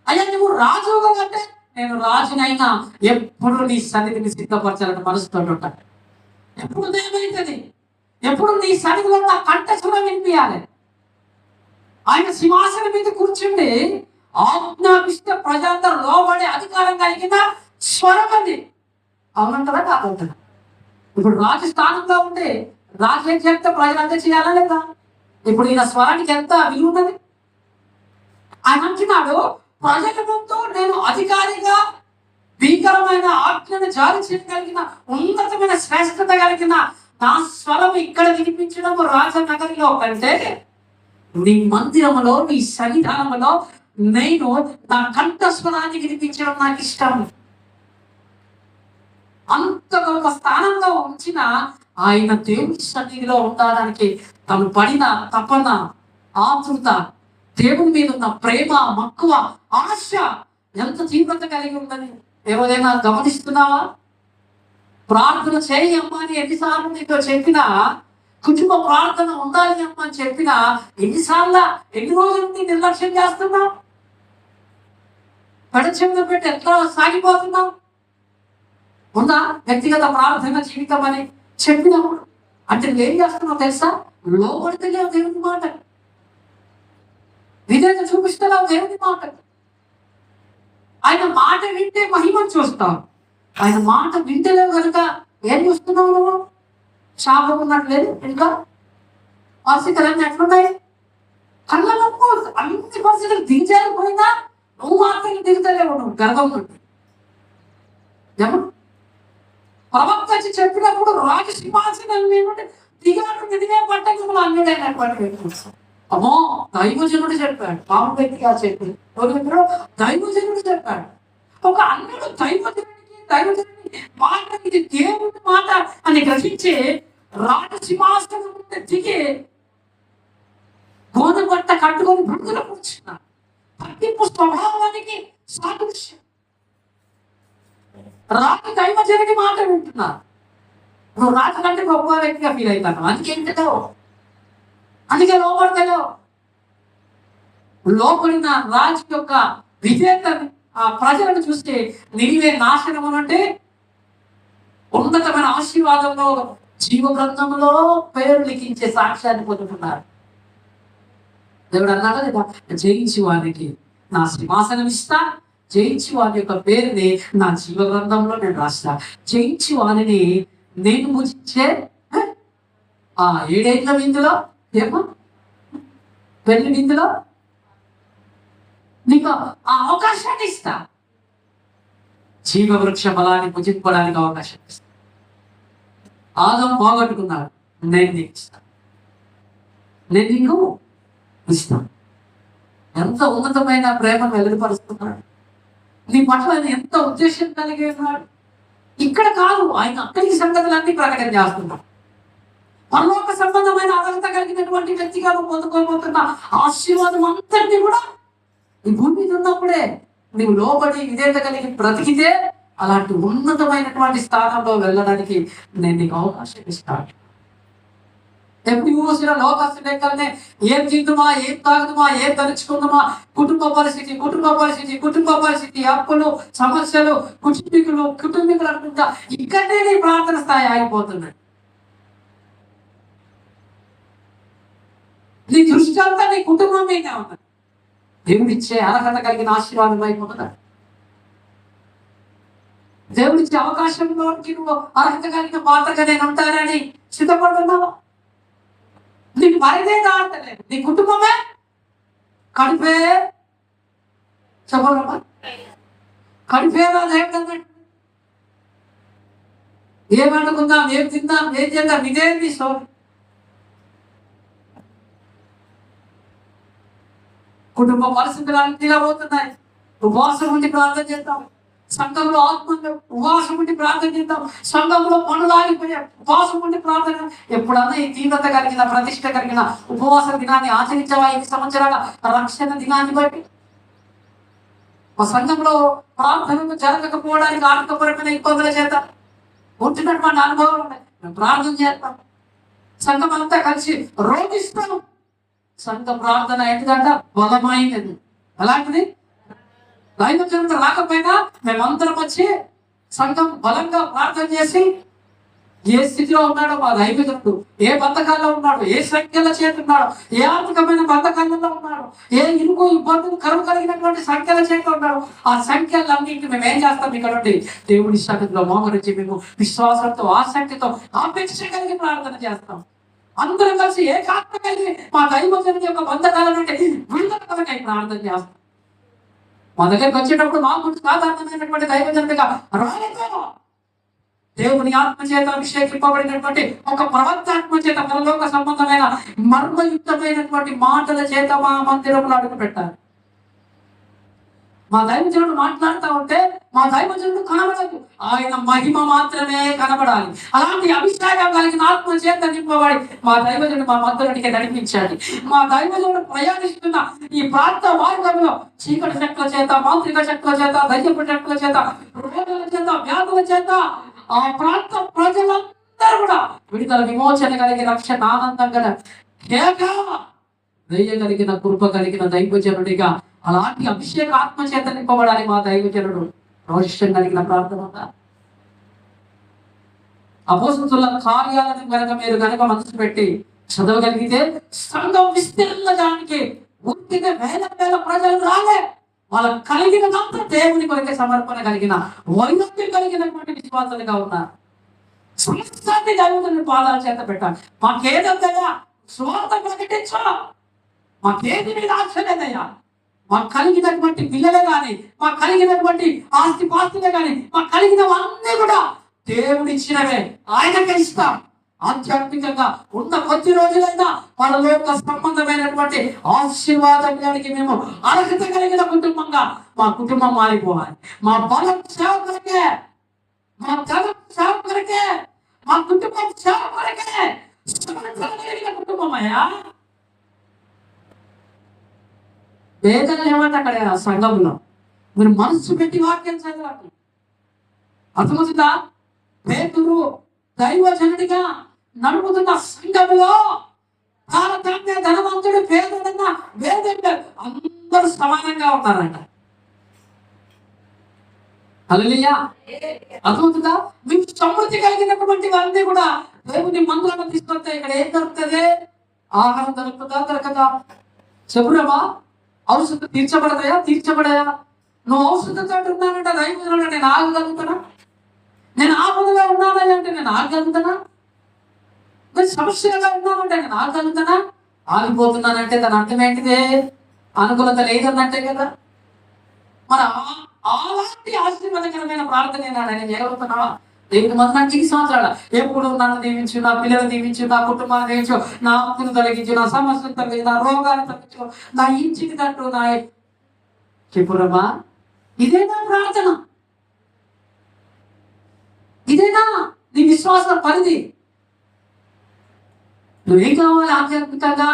అయ్యా నువ్వు రాజు అంటే నేను రాజునైనా ఎప్పుడు నీ సన్నిధిని సిద్ధపరచాలని మనసుతో ఉంటాను. ఎప్పుడు ఏమైతుంది? ఎప్పుడు నీ సన్నిధిలో నా కంఠస్వరం వినిపించాలి. ఆయన సింహాసనం మీద కూర్చుండి ఆజ్ఞాపిస్తే ప్రజలందరూ లోబడే అధికారం కలిగిన స్వరం అది. అవునంటారా కాదంటారా? ఇప్పుడు రాజు స్థానంలో ఉంటే రాజు ఏం చెప్తే ప్రజలంతా చేయాలా లేదా? ఇప్పుడు ఈయన స్వరానికి ఎంత విలువ ఉన్నది? ఆయన అంటున్నాడు, ప్రజల ముందు నేను అధికారిగా భీకరమైన ఆజ్ఞను జారీ చేయగలిగిన ఉన్నతమైన శ్రేష్టత కలిగిన నా స్వరం ఇక్కడ వినిపించడం రాజనగరిలో కంటే నీ మందిరములో, నీ సన్నిధానములో నేను నా కంఠస్వరాన్ని వినిపించడం నాకు ఇష్టం. అంత గొప్ప స్థానంలో ఉంచిన ఆయన దేవుని సన్నిధిలో ఉండడానికి తను పడిన తపన, ఆతృత, దేవుని మీద ఉన్న ప్రేమ, మక్కువ, ఆశ ఎంత తీవ్రత కలిగి ఉందని ఎవరైనా గమనిస్తున్నావా? ప్రార్థన చేయి అమ్మా అని ఎన్నిసార్లు నీతో చెప్పినా, కుటుంబ ప్రార్థన ఉండాలి అమ్మా అని చెప్పినా ఎన్ని రోజుల నుండి నిర్లక్ష్యం చేస్తున్నావు? పెడచెవిలో పెట్టి ఎట్లా సాగిపోతున్నావు? ఉందా వ్యక్తిగత ప్రార్థన జీవితం అని చెప్పినప్పుడు? అంటే నువ్వేం చేస్తున్నావు తెలుసా? లోపడితేలేవు దేవుని మాట, విధేయత చూపిస్తున్నావు దేవుని మాట. ఆయన మాట వింటే మహిమను చూస్తావు. ఆయన మాట వింటలేవు కనుక ఏం చూస్తున్నావు నువ్వు? శాపం ఉన్నట్లేదు. ఇంకా పరిస్థితులన్నీ ఎట్లున్నాయి? కళ్ళలో అన్ని పరిస్థితులు దిగజారిపోయినా నువ్వు మాత్రం దిగుతలేవు. నువ్వు గర్వం నుండి ప్రవక్త వచ్చి చెప్పినప్పుడు రాజు సింహాసనం ఏమంటే దిగాడు నిదిగే పట్టణంలో అన్యుడైనటువంటి వ్యక్తి. అమ్మో, దైవజనుడు చెప్పాడు. మామూలు వ్యక్తిగా చెప్పి దైవజనుడు చెప్పాడు. ఒక అన్యుడు దైవజనుడి మాట, ఇది దేవుడి మాట అని గ్రహించి రాజు సింహాసనం నుండి దిగి గోధుమ బట్ట కట్టుకొని బుద్ధుల కూర్చున్నాడు. తగ్గింపు స్వభావానికి సాదృశ్యం. రాజు దైవజనుడి మాట వింటున్నా. నువ్వు రాజు కంటే గొప్ప వ్యక్తిగా ఫీల్ అవుతాను. అందుకే లోపడతలేవు. లోపడిన రాజు యొక్క విజేతని ఆ ప్రజలను చూస్తే నినివే నాశనం అంటే ఉన్నతమైన ఆశీర్వాదంలో జీవ గ్రంథంలో పేరు లిఖించే సాక్ష్యాన్ని పొందుతున్నారు. దేవుడు అన్నాడు లేదా, జయించి వారికి నా సింహాసనం ఇస్తా, జయించి వారి యొక్క పేరుని నా జీవ గ్రంథంలో నేను రాస్తా, జయించి వారిని నేను పూజించే ఆ 7 ఏళ్ళ విందులో ఏమో పెళ్లి విందులో నీకు ఆ అవకాశాన్ని ఇస్తా. జీవవృక్ష బలాన్ని భుజింపడానికి అవకాశం ఇస్తా. ఆదం పోగొట్టుకున్నాడు, నేను నీకు ఇస్తాను, నేను నీకు ఇస్తాను. ఎంత ఉన్నతమైన ప్రేమను వెలువరుస్తున్నాడు. నీ పట్ల ఆయన ఎంత ఉద్దేశం కలిగి ఉన్నాడు. ఇక్కడ కాదు, ఆయన అక్కడికి సంగతులన్నీ ప్రకటన చేస్తున్నాడు. పరలోక సంబంధమైన అర్హత కలిగినటువంటి వ్యక్తిగా పొందుకోబోతున్న ఆశీర్వాదం అంతటినీ కూడా ఈ భూమి మీద ఉన్నప్పుడే నీవు లోబడి విధేయత కలిగి బ్రతికితే అలాంటి ఉన్నతమైనటువంటి స్థానంలో వెళ్ళడానికి నేను నీకు అవకాశం ఇస్తాను. ఎప్పుడు చూసిన లోకాసు లెక్కలనే ఏం తింటుమా, ఏం తాగుతుమా, ఏం ధరించుకుందామా, కుటుంబ పరిస్థితి, అప్పులు, సమస్యలు, కుటుంబీకులు అనుకుంటా ఇక్కడనే నీ ప్రార్థన స్థాయి ఆగిపోతున్నాయి. నీ దృష్టి అంతా నీ కుటుంబం మీదే ఉన్నది. దేవుడిచ్చే అర్హత కలిగిన ఆశీర్వాదం అయిపోతున్నాడు. దేవుడిచ్చే అవకాశంలోకి నువ్వు అర్హత కలిగిన పాత్రగా నేను ఉంటానని సిద్ధపడుతున్నావా? నీ పరిదే దాటలేదు, నీ కుటుంబమే కడిపే చెప్పమ్మా, కడిపేలా లేకుండా ఏమనుకుందాం, ఏం తిందాం, ఏం చేద్దాం, ఇదేంటి స్టోరీ. కుటుంబ పరిస్థితులు అన్ని తీరబోతున్నాయి. ఉపవాసం ఉండి ప్రార్థన చేద్దాం. సంఘంలో ఆత్మలు ఉపవాసం ఉండి ప్రార్థన చేద్దాం. సంఘంలో పనులు ఆగిపోయాయి, ఉపవాసం ఉండి ప్రార్థన. ఎప్పుడన్నా ఈ తీవ్రత కలిగిన, ప్రతిష్ట కలిగిన ఉపవాస దినాన్ని ఆచరించవా? 5 సంవత్సరాల రక్షణ దినాన్ని బట్టి మా సంఘంలో ప్రార్థనలు జరగకపోవడానికి ఆర్థికపరమైన ఇబ్బందుల చేత ఉంటున్నటువంటి అనుభవం ఉన్నాయి. మేము ప్రార్థన చేస్తాం, సంఘం అంతా కలిసి రోగిస్తాం. సంఘ ప్రార్థన ఏంటిదంట? బలమైనది. అలాంటిది దైవజనుడు రాకపోయినా మేమందరం వచ్చి సంఘం బలంగా ప్రార్థన చేసి, ఏ స్థితిలో ఉన్నాడో మా దైవజనుడు, ఏ బంధకాల్లో ఉన్నాడు, ఏ సంఖ్యల చేతున్నాడు, ఏ ఆర్థికమైన బంధకాలలో ఉన్నాడు, ఏ ఇరుకు ఇబ్బందులు కరువు కలిగినటువంటి సంఖ్యల చేత ఉన్నాడు, ఆ సంఖ్యలన్నింటినీ మేము ఏం చేస్తాం? ఇక్కడ నుండి దేవుడి సన్నిధిలో మోకరించి మేము విశ్వాసంతో, ఆసక్తితో, ఆపేక్ష కలిగి ప్రార్థన చేస్తాం. అందరం కలిసి ఏకాత్మ కలిగి మా దైవజనుడి యొక్క బంధకాల నుండి విడుదల కొరకై ప్రార్థన చేస్తాం. మా దగ్గరికి వచ్చేటప్పుడు మా ముందు సాధారణమైనటువంటి దైవజనుడిగా రాలేదు, దేవుని ఆత్మచేత అభిషేకింపబడినటువంటి ఒక ప్రవక్తాత్మ చేత పరలోక సంబంధమైన మర్మయుక్తమైనటువంటి మాటల చేత మా మందిరంలో అడుగు పెట్టారు. మా దైవజనుడు మాట్లాడుతూ ఉంటే మా దైవజనుడు కనబడదు, ఆయన మహిమ మాత్రమే కనబడాలి. అలాంటి అభిషేకం కలిగిన ఆత్మ చేత నింపబడి మా దైవజనుడు మా మధ్యలోనికి నడిపించాడు. మా దైవజనుడు ప్రయాణిస్తున్న ఈ ప్రాంత మార్గంలో చీకటి శక్తుల చేత, మాంత్రిక శక్తుల చేత, దయ్యపు శక్తుల చేత, రోగుల చేత, వ్యాధుల చేత ఆ ప్రాంత ప్రజలందరూ కూడా విడుదల, విమోచన కలిగి రక్షణ ఆనందంగా కలిగిన కృప కలిగిన దైవజనుడిగా అలాంటి అభిషేక ఆత్మ చేత నింపబడాలి మా దైవజనుడు. రోషం కలిగిన ప్రార్థన అపోస్తుల కార్యాలను మీరు మనసు పెట్టి చదవగలిగితే సంఘం విస్తీర్ణడానికి ఉట్టిగా వేల వేల ప్రజలు రాలే. వాళ్ళకు కలిగినంత దేవుని కొరకే సమర్పణ కలిగిన, వైద్యం కలిగినటువంటి విశ్వాసాలుగా ఉన్నారు. సమస్తాన్ని దైవజనుడి పాదాల చేత పెట్టాలి. మాకేదయ్యా స్వార్థ ప్రకటించా, మాకేది మీద ఆశ లేదయ్యా. మాకు కలిగినటువంటి పిల్లలే కానీ, మాకు కలిగినటువంటి ఆస్తి పాస్తులే కానీ, మాకు కలిగినవన్నీ కూడా దేవుడిచ్చినవే, ఆయనకే ఇస్తాం. ఆధ్యాత్మికంగా ఉన్న కొద్ది రోజులైనా పరలోక సంబంధమైనటువంటి ఆశీర్వాదానికి మేము అర్హత కలిగిన కుటుంబంగా మా కుటుంబం మారిపోవాలి. మా బలం సేవ కొరకే, మా ధనం సేవ కొరకే, మా కుటుంబం సేవ కొరకే కలిగిన కుటుంబం అయ్యా. వేదనలు ఏమంటే అక్కడ సంఘంలో మీరు మనసు పెట్టి వాక్యం చదవాలి. అర్థమవుతుందా? పేతురు దైవజనుడిగా నడుపుతున్న సంఘంలో తారతమ్య, ధనవంతుడు, పేదడన్న వేదంగా అందరూ సమానంగా ఉన్నారంట. హల్లెలూయా. అర్థమవుతుందా? మీకు సమృద్ధి కలిగినటువంటి వారిని కూడా దేవుని మందులను తీసుకొస్తే ఇక్కడ ఏం దొరుకుతుంది? ఆహారం దొరుకుతుందా? దొరకదా? చెప్పురమ్మా. ఔషధం తీర్చబడతాయా? తీర్చబడాయా? నువ్వు ఔషధంతో ఉన్నానంట దైవజనుడు, నేను ఆగగలుగుతానా? నేను ఆపదగా ఉన్నానని అంటే నేను ఆగగలుగుతానా? నేను సమస్యగా ఉన్నానంటే నేను ఆగగలుగుతానా? ఆగిపోతున్నానంటే దాని అర్థం ఏంటిదే? అనుకూలత లేదన్నట్టే కదా. మరి అలాంటి ఆశీర్వాదకరమైన ప్రార్థన నేను చేయగలుగుతున్నావా? దేవుని మంది నాకు 2 సంవత్సరాలు ఎప్పుడు నన్ను దీవించు, నా పిల్లలు దీవించు, నా కుటుంబాన్ని దీవించు, నా అప్పును తొలగించు, నా సమస్యలు తొలగించు, నా రోగాన్ని తొలగించు, నా ఇంటికి తట్టు, నా చెప్పురమ్మా. ఇదేనా ప్రార్థన? ఇదేనా నీ విశ్వాస పరిధి? నువ్వేం కావాలి? ఆధ్యాత్మికంగా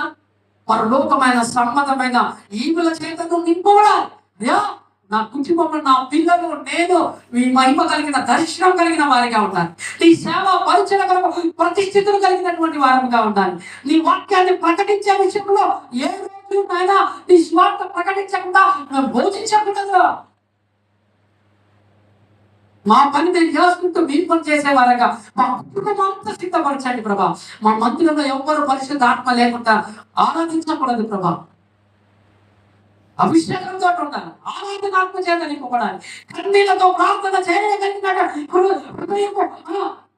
పరలోకమైన సంబంధమైన ఈవుల చేత నువ్వు నింపబడాలి. నా కుటుంబంలో నా పిల్లలు, నేను మీ మహిమ కలిగిన, దర్శనం కలిగిన వారిగా ఉండాలి. నీ సేవ పరిచయ ప్రతిష్ఠితులు కలిగినటువంటి వారిగా ఉండాలి. నీ వాక్యాన్ని ప్రకటించే విషయంలో ఏ రోజు నాయనా నీ స్వార్థ ప్రకటించకుండా బోధించకూడదు. మా పని నేను చేసుకుంటూ మీ పని చేసేవారుగా మా కుటుంబం అంతా సిద్ధపరచండి ప్రభా. మా మందిరంలో ఎవ్వరు పరిశుద్ధ ఆత్మ లేకుండా ఆరాధించకూడదు ప్రభా. అభిషేకంతో ఉండాలి, ఆరాధన ఆత్మ చేత నింపబడాలి. కన్నీళ్లతో ప్రార్థన చేయగలిగిన హృదయము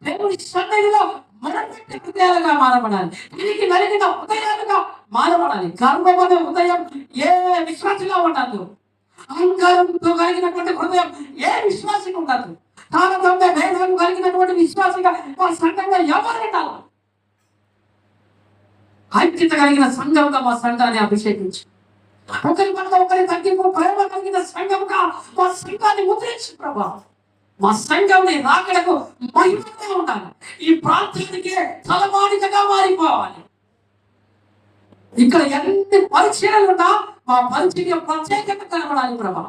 దేవుని సన్నిధిలో మొదటి హృదయాలుగా మారబడాలి. తిరిగి నలిగిన హృదయాలుగా మారబడాలి. గర్వమైన హృదయం ఏ విశ్వాసంగా ఉండదు. అహంకారంతో కలిగినటువంటి హృదయం ఏ విశ్వాసికి ఉండదు. తారతమ్య భేదాలు కలిగినటువంటి విశ్వాసిగా మా సంఘంగా ఎవరు ఉండాలి? ఐక్యత కలిగిన సంఘంగా మా సంఘాన్ని అభిషేకించి, ఒకరి పట్ల ఒకరి తగ్గింపు ప్రేమ కలిగిన సంఘంగా మా సంఘాన్ని ముద్రించు ప్రభా. మా సంఘంని రాకడకు మహిమగా ఉండాలి. ఈ ప్రాంతానికి తలమానికగా మారిపోవాలి. ఇక్కడ ఎన్ని పరిచయాలు ఉన్నా మా పరిచయం ప్రత్యేకత కనబడాలి ప్రభా.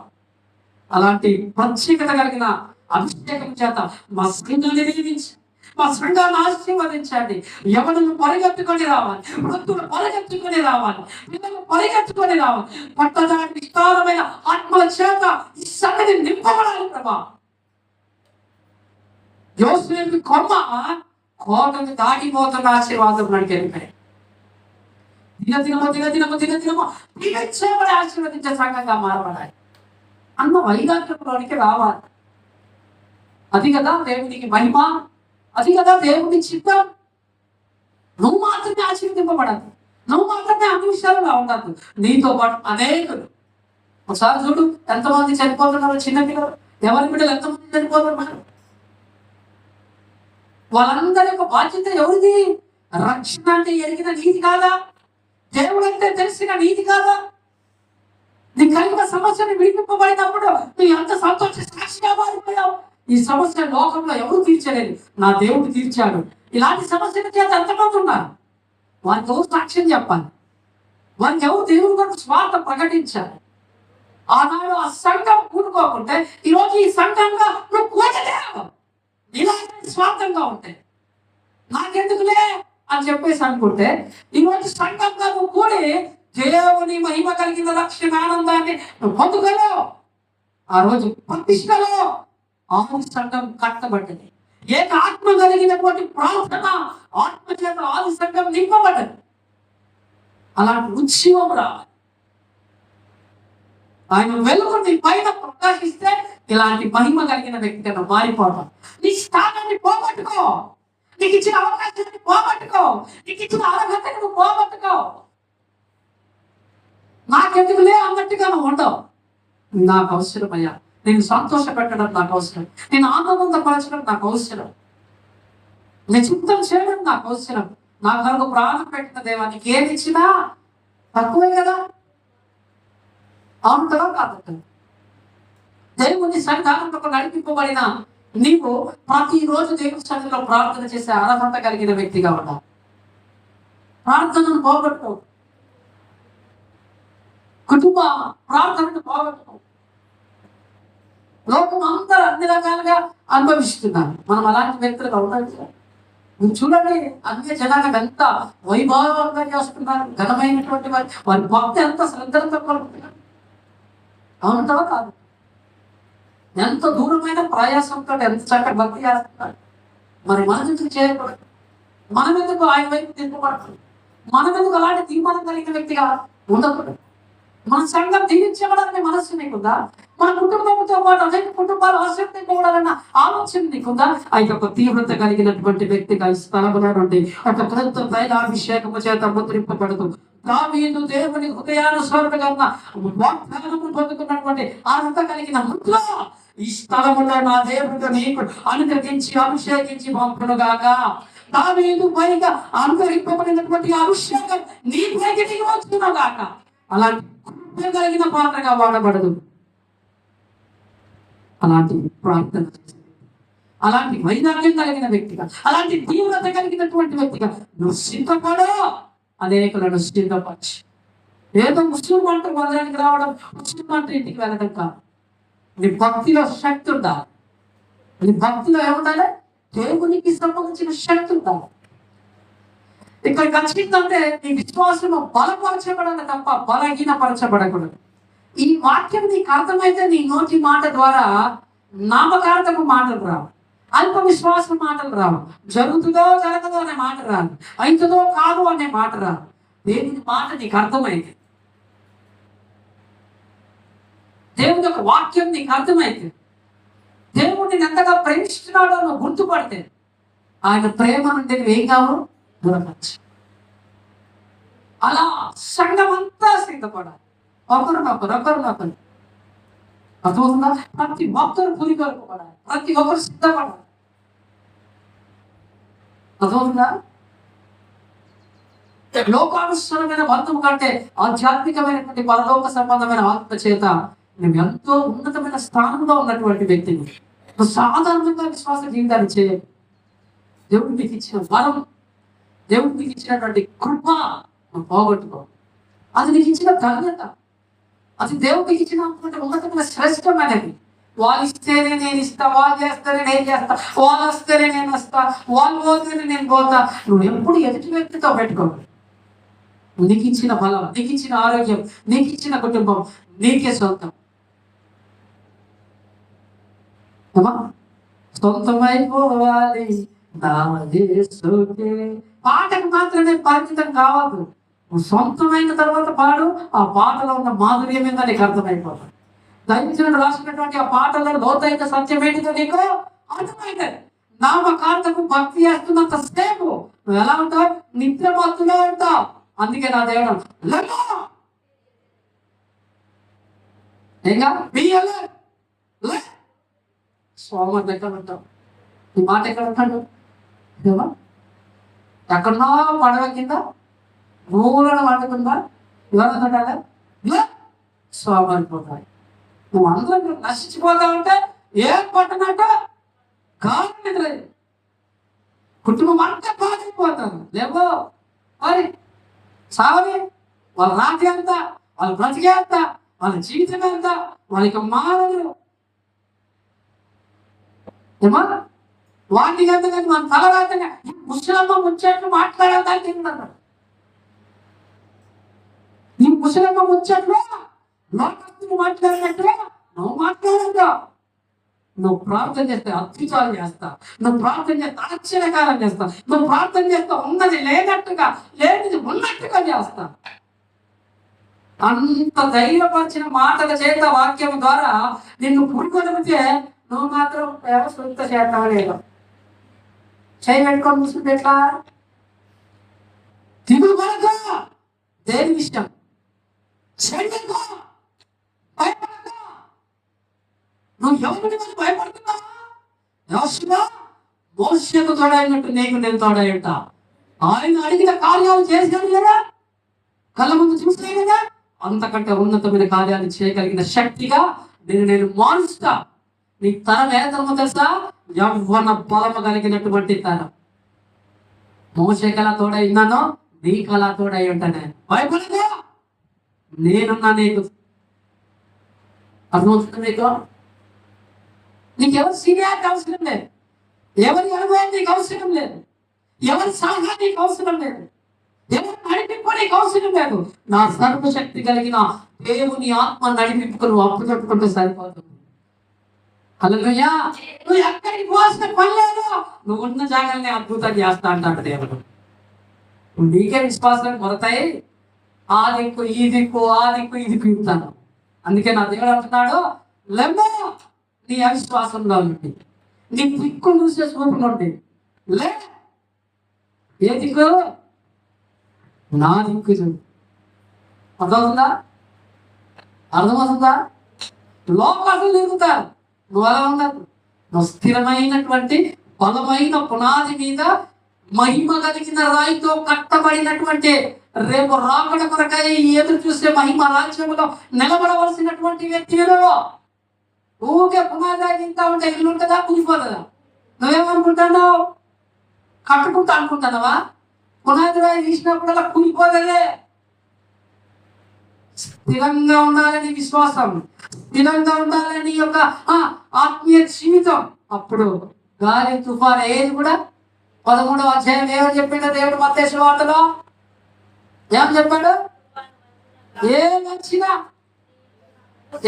అలాంటి ప్రత్యేకత కలిగిన అభిషేకం చేత మా సంఘాన్ని నిర్మించి, మా సంఘాన్ని ఆశీర్వదించండి. ఎవరిని పరిగెత్తుకొని రావాలి, వృద్ధులు పరిగెత్తుకొని రావాలి, పిల్లలు పరిగెత్తుకొని రావాలి. పట్టడానికి విస్తారమైన ఆత్మల చేత ఈ సంగతి నింపబడాలి ప్రభా. యోసేపు కొమ్మ కోటను దాటిపోతున్న ఆశీర్వాదం నడికి వెళ్ళిపోయాయి. దినదినము ఆశీర్వదించే సంఘంగా మారబడాలి అన్న వైరాగ్యంలోనికి రావాలి. అది కదా దేవునికి మహిమ, అది కదా దేవుని చిత్తం. నువ్వు మాత్రమే ఆశీర్వదింపబడదు, నువ్వు మాత్రమే అన్ని విషయాలుగా ఉండదు. నీతో పాటు అనేకులు. ఒకసారి చూడు ఎంతమంది చనిపోతున్నారు, చిన్నపిల్లలు, ఎవరి బిడ్డలు ఎంతమంది చనిపోతున్నారు. వాళ్ళందరి యొక్క బాధ్యత ఎవరిది? రక్షణ అంటే ఎరిగిన నీతి కాదా? దేవుడు అంటే తెలిసిన నీతి కాదా? నీ కలిగిన సమస్యను విడిపింపబడినప్పుడు నువ్వు ఎంత సంతోష సాక్షిగా మారిపోయావు. ఈ సమస్య లోకంలో ఎవరు తీర్చలేదు, నా దేవుడు తీర్చాడు. ఇలాంటి సమస్యల చేత ఎంతమంది ఉన్నారు? వారికి ఎవరు సాక్ష్యం చెప్పాలి? వారికి ఎవరు దేవుని కొరకు స్వార్థ ప్రకటించాలి? ఆనాడు ఆ సంఘం కూడుకోకుంటే ఈరోజు ఈ సంఘంగా నువ్వు కూర్చలేవు. ఇలాంటి స్వార్థంగా ఉంటాయి. నాకెందుకులే అని చెప్పేసి అనుకుంటే ఈరోజు సంఘంగా నువ్వు కూడి దేవుని మహిమ కలిగిన రక్షణ ఆనందాన్ని నువ్వు పొందుకోలేవు. ఆ రోజు ప్రతిష్టలో ఆది సంఘం కట్టబడ్డది. ఏక ఆత్మ కలిగినటువంటి ప్రార్థన ఆత్మ చేత ఆది సంఘం నింపబడ్డది. అలాంటి ఉత్సవం రావాలి. ఆయన వెలుగు నీ పైన ప్రకాశిస్తే ఇలాంటి మహిమ కలిగిన వ్యక్తిగా మారిపోవడం. నీ స్థానాన్ని పోగొట్టుకో, నీకు ఇచ్చిన అవకాశాన్ని పోగొట్టుకో, నీకు ఇచ్చిన అర్హతను నువ్వు పోగొట్టుకో. నాకెందుకులే అన్నట్టుగా నువ్వు ఉండవు. నాకు అవసరమయ్యా, నేను సంతోష పెట్టడం నాకు అవసరం, నేను ఆనందపరచడం నాకు అవసరం, నేను చిత్తం చేయడం నాకు అవసరం. నా కొరకు ప్రాణం పెట్టిన దేవానికి ఏమి ఇచ్చినా తక్కువే కదా. అవును కదా కాదు? దేవుని సన్నిధానంలో నడిపింపబడిన నీవు ప్రతిరోజు దేవుని సన్నిధిలో ప్రార్థన చేసే అర్హత కలిగిన వ్యక్తిగా ఉన్నావు. ప్రార్థనను పోగొట్టుకో, కుటుంబ ప్రార్థనను పోగొట్టుకో. లోకం అందరూ అన్ని రకాలుగా అనుభవిస్తున్నారు. మనం అలాంటి వ్యక్తులుగా ఉండాలి. నువ్వు చూడండి, అన్ని జనాలు ఎంత వైభవంగా చేస్తున్నారు. ఘనమైనటువంటి వారి భక్తి ఎంత శ్రద్ధలతో కొలుపుతున్నారు. అవునంటావా కాదు? ఎంత దూరమైన ప్రయాసంతో ఎంత చక్కటి భక్తి చేస్తున్నారు. మరి మనం ఎందుకు చేయకూడదు? మనం ఎందుకు ఆయన వైపు తిప్పబడకూడదు? మనం ఎందుకు అలాంటి తీర్మానం కలిగిన వ్యక్తిగా ఉండకూడదు? మన సంఘం దీవించబడాలనే మనస్సు నీకుందా? మన కుటుంబంతో పాటు అనేక కుటుంబాలు ఆశ్రయించకూడాలన్న ఆలోచన నీకుందా? అయితే ఒక తీవ్రత కలిగినటువంటి వ్యక్తిగా ఈ స్థలంలో నుండి ఒక పెద్ద తైలాభిషేకము చేత ముద్రింపబడుతూ దావీదు దేవుని హృదయానుసారుడుగా వాగ్దానము పొందుకున్నటువంటి అర్హత కలిగిన ముద్ర ఈ స్థలములో నా దేవుడు నీకు అనుగ్రహించి అభిషేకించి పంపునుగాక. దావీదు పైగా అనుగ్రహింపబడినటువంటి అభిషేకం నీ పైకి దిగి వచ్చునుగాక. అలాంటి కలిగిన పాత్రగా వాడబడదు. అలాంటి ప్రార్థన చేసే, అలాంటి వైరాగ్యం కలిగిన వ్యక్తిగా, అలాంటి తీవ్రత కలిగినటువంటి వ్యక్తిగా నువ్వు సిద్ధపడు. అనేకులను సిద్ధపరచు. ఏదో ముస్లిం అంటూ మందిరానికి రావడం, ముస్లిం అంటూ ఇంటికి వెళ్ళడం కాదు. నీ భక్తిలో శక్తి ఉండాలి. నీ భక్తిలో ఏముండాలి? దేవునికి సంబంధించిన శక్తి ఉండాలి. ఇక్కడికి వచ్చిందంటే నీ విశ్వాసము బలపరచబడాలి తప్ప బలహీనపరచబడకూడదు. ఈ వాక్యం నీకు అర్థమైతే నీ నోటి మాట ద్వారా నామకార్థపు మాటలు రావు, అల్ప విశ్వాసం మాటలు రావు, జరుగుతుందో జరగదో అనే మాట రాదు, అవుతుందో కాదు అనే మాట రాదు. దేవుని మాట నీకు అర్థమైంది, దేవుని యొక్క వాక్యం నీకు అర్థమైంది, దేవుడిని ఎంతగా ప్రేమిస్తున్నాడో నువ్వు గుర్తుపడితే ఆయన ప్రేమ నుండి నువ్వేం కావు దూరపరచు. అలా సంఘం అంతా సిద్ధపడాలి. ఒకరినొకరు అర్థమవుతుందా? ప్రతి ఒక్కరు పురికొల్పబడాలి, ప్రతి ఒక్కరు సిద్ధపడాలి. అర్థమవుతుందా? లోకానుసరమైన బంధువు కంటే ఆధ్యాత్మికమైనటువంటి పరలోక సంబంధమైన ఆత్మ చేత నువ్వు ఎంతో ఉన్నతమైన స్థానంలో ఉన్నటువంటి వ్యక్తిని నువ్వు సాధారణంగా విశ్వాస జీవితాన్ని చేయాలి. దేవుడు నీకు ఇచ్చిన వరం, దేవుడు నీకు ఇచ్చినటువంటి కృప నువ్వు పోగొట్టుకో. అది నీకు ఇచ్చిన ధన్యత, అది దేవుడికి ఇచ్చిన ఉన్నతమైన శ్రేష్టమైనది. వాళ్ళు ఇస్తేనే నేను ఇస్తా, వాళ్ళు చేస్తేనే నేను చేస్తా, వాళ్ళు వస్తేనే నేను వస్తా, వాళ్ళు పోతేనే నేను పోతా. నువ్వు ఎప్పుడు ఎదుటి వ్యక్తితో పెట్టుకో. నీకు ఇచ్చిన బలం, నీకు ఇచ్చిన ఆరోగ్యం, నీకు ఇచ్చిన కుటుంబం నీకే సొంతం. సొంతమైపోవాలి పాటకు మాత్రమే పరిమితం కావద్దు. సొంతమైన తర్వాత పాడు. ఆ పాటలో ఉన్న మాధుర్యం ఏందో నీకు అర్థమైపోతుంది. దైవజనుడు రాసినటువంటి ఆ పాటలో లోతైన సత్యం ఏంటిదో నీకు అర్థమైంది. నామకార్థకు భక్తి చేస్తున్నంత సేపు నువ్వు ఎలా ఉంటావు? నిత్య భక్తిలో ఉంటావు. అందుకే నా దేవుడు సోమవారం ఎక్కడ ఉంటావు? ఈ మాట ఎక్కడ ఉంటాడు? ఎక్కడన్నా పడవ కింద మూలను వండుకుందా? ఎవరన్నా సోమరిపోతాయి. నువ్వు అందరూ నశించిపోతా ఉంటే ఏం పట్టనట్టు కారణం లేదు. కుటుంబం అంతా బాధైపోతారు. లేవో మరి సావని వాళ్ళ రాజ్యం ఎంత, వాళ్ళ బ్రతికే ఎంత, వాళ్ళ జీవితం ఎంత, వాళ్ళకి మానవులు ఏమో వాటికి ఎంత కానీ మన తలరాతగా ముసలమ్మ ముచ్చట్లు మాట్లాడేదాన్ని తిన్నాడు. నీ ముసలమ్మ ముచ్చట్లు లోకస్తులు మాట్లాడినట్టు నువ్వు మాట్లాడద్దు. నువ్వు ప్రార్థన చేస్తే అద్భుతాలు చేస్తా, నువ్వు ప్రార్థన చేస్తే ఆశ్చర్యకారం చేస్తా, నువ్వు ప్రార్థన చేస్తే ఉన్నది లేనట్టుగా లేనిది ఉన్నట్టుగా చేస్తా. అంత ధైర్యపరిచిన మాటల చేత వాక్యం ద్వారా నిన్ను పురుకొనిపితే నువ్వు మాత్రం సొంత చేద్దాం లేదు. చేయి పెట్టుకొని కూర్చుంటే ఎట్లా? దిగులు పడక దేని ఇష్టం, భయపడక. నువ్వు ఎవరిని భయపడుతున్నావా? మోషకు తోడైనట్టు నీకు నేను తోడై ఉంటా. ఆయన అడిగిన కార్యాలు చేశాను కదా, కళ్ళ ముందు చూసినాయి కదా, అంతకంటే ఉన్నతమైన కార్యాలు చేయగలిగిన శక్తిగా నేను మారుస్తా. నీ తరం ఏ తరమో తెలుసా? యవ్వన బలము కలిగినటువంటి తరం. మోషేకలా తోడై ఉన్నానో నీకలా తోడై ఉంటానే. భయపడగా నేనున్నా నీకు. అర్థమవుతుంది నీకు? నీకెవరు సీనియారిటీ అవసరం లేదు, ఎవరి అనుభవం నీకు అవసరం లేదు, ఎవరి సలహా నీకు అవసరం లేదు, ఎవరు నడిపింపు నీకు అవసరం లేదు. నా సర్వశక్తి కలిగిన దేవుని ఆత్మ నడిపింపుకు నువ్వు అప్పు చెప్పుకుంటే సరిపోతుంది. హల్లెలూయా. నువ్వు ఎక్కడికి పోసిన పని లేదు, నువ్వు ఉన్న జాగాల్ని అద్భుతం చేస్తా అంటాడు దేవుడు. నీకే విశ్వాసాలు కొరతాయి. ఆ దిక్కు ఈ దిక్కు ఆ దిక్కు ఈ దిక్కు ఇస్తాను. అందుకే నా దేవుడు అంటున్నాడు, లెమ్మో నీ అవిశ్వాసంలో ఉంది, నీ దిక్కు చూసే చూపుకోండి. లే ఏ దిక్కు? నా దిక్కు చూడు. అర్థమవుతుందా? అర్థమవుతుందా? లోకాలు తిరుగుతారు, నువ్వు అలా ఉండదు. నువ్వు స్థిరమైనటువంటి బలమైన పునాది మీద మహిమ కలిగిన రాయితో కట్టబడినటువంటి రేపు రాకడ కొరకై ఎదురు చూసే మహిమ రాజ్యంలో నిలబడవలసినటువంటి వ్యక్తులు. ఊకే పునాది ఇంకా ఉంటే ఇల్లు ఉంటుందా, కూలిపోతుందా? నువ్వేమనుకుంటున్నావు? కట్టుకుంటా అనుకుంటున్నావా? పునాది రాయి తీసినప్పుడల్లా కూలిపోతుందే. స్థిరంగా ఉండాలని విశ్వాసం, స్థిరంగా ఉండాలని యొక్క ఆత్మీయ జీవితం. అప్పుడు గాలి తుఫాను ఏది కూడా 13వ అధ్యాయం ఏమని చెప్పిండో దేవుడు మత్తయి సువార్తలో ఏమని చెప్పాడు? ఏం వచ్చినా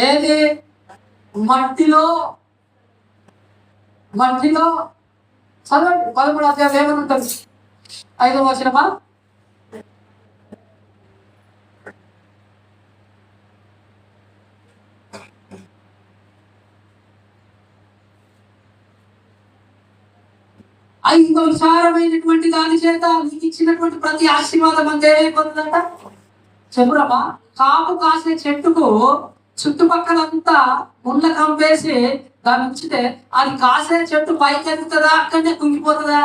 ఏది మట్టిలో చదవండి. 13వ అధ్యాయం ఏమని ఉంటుంది? 5వ వచనమా? ఐదు విచారమైనటువంటి దాని చేత నీకు ఇచ్చినటువంటి ప్రతి ఆశీర్వాదం అంతే ఏమైపోతుందంట చెప్పురమ్మా. కాపు కాసే చెట్టుకు చుట్టుపక్కలంతా ముళ్ళ కంపేసి దాన్ని ఉంచితే అది కాసే చెట్టు పైకి ఎదుగుతుందా, అక్కడనే కుంగిపోతుందా?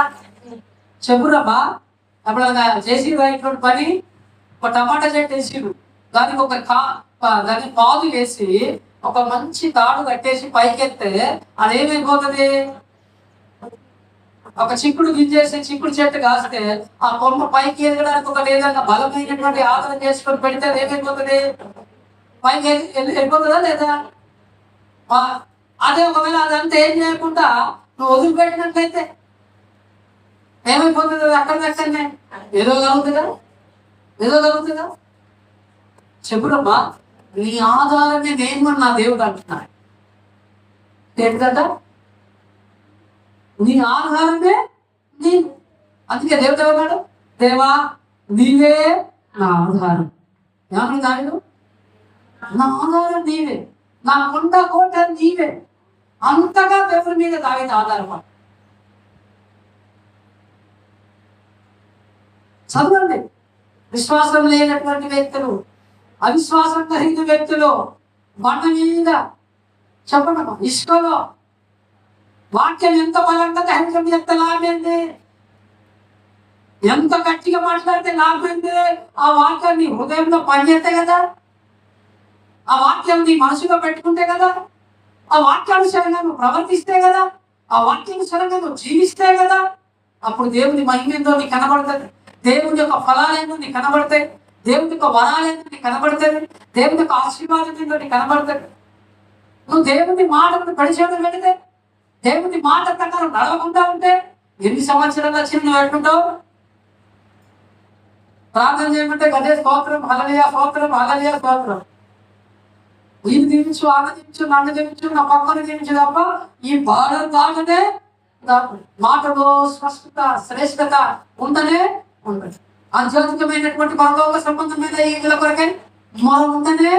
చెప్పురమ్మా. అప్పుడు చేసి ఇటువంటి పని ఒక టమాటా చెట్టు వేసిరు, దానికి దానికి పాదు వేసి ఒక మంచి తాడు కట్టేసి పైకి ఎత్తే అదేమైపోతుంది? ఒక చిక్కుడు గింజేసి చిక్కుడు చెట్టు కాస్తే ఆ కొమ్మ పైకి ఎదగడానికి ఒక ఏదైనా బలమైనటువంటి ఆదరణ చేసుకొని పెడితే అది ఏమైపోతుంది? పైకి వెళ్ళిపోతుందా లేదా? అదే ఒకవేళ అదంతా ఏం చేయకుండా నువ్వు వదిలిపెట్టినట్లయితే ఏమైపోతుంది? అది అక్కడికక్కడనే ఏదో కలుగుతుందా? చెప్పురమ్మా. నీ ఆధారాన్ని నేను నా దేవుడు అంటున్నాడు. ఏంటంట? నీ ఆధారమే నేను. అందుకే దేవుడు ఏమన్నాడు? దేవా నీవే నా ఆధారం. ఏమన్నా దానిలో నా ఆధారం నీవే, నా కొండ కోట నీవే. అంతగా దేవుడి మీద దావీదు ఆధారపడ. చదవండి. విశ్వాసం లేనటువంటి వ్యక్తులు, అవిశ్వాసం కలిగిన వ్యక్తులు బండ మీద చెప్పండి ఇసుకలో వాక్యం ఎంత బలంగా ధైర్యం ఎంత లాభైంది, ఎంత గట్టిగా మాట్లాడితే లాభైంది. ఆ వాక్యాన్ని హృదయంలో పనిచేస్తే కదా. ఆ వాక్యం నీ మనసులో పెట్టుకుంటే కదా, ఆ వాక్యానుసారంగా నువ్వు ప్రవర్తిస్తే కదా, ఆ వాక్యానుసారంగా నువ్వు జీవిస్తే కదా, అప్పుడు దేవుని మహిమ ఏందో నీకు కనబడుతుంది, దేవుని యొక్క ఫలాలేందో నీకు కనబడతాయి, దేవుని యొక్క వరాలేందో నీకు కనబడుతుంది, దేవుని యొక్క ఆశీర్వాదం ఏందో నీకు కనబడుతుంది. నువ్వు దేవుని మాటను పరిచయం పెడితే, దేవుని మాట ప్రకారం నడవకుండా ఉంటే ఎన్ని సంవత్సరాలు వచ్చి నువ్వు పెట్టుకుంటావు? ప్రార్థన చేయమంటే గదే స్తోత్రం, హల్లెలూయా స్తోత్రం, హల్లెలూయా స్తోత్రం. ఈయన దీవించు, ఆమె దీవించు, నన్ను దీవించు, నా పక్కన దీవించు తప్ప ఈ బాధ దాటనే మాటలో స్పష్టత, శ్రేష్టత ఉండనే ఉండదు. ఆధ్యాత్మికమైనటువంటి పరలోక సంబంధమైన ఈల కొరకై మనం ఉండనే,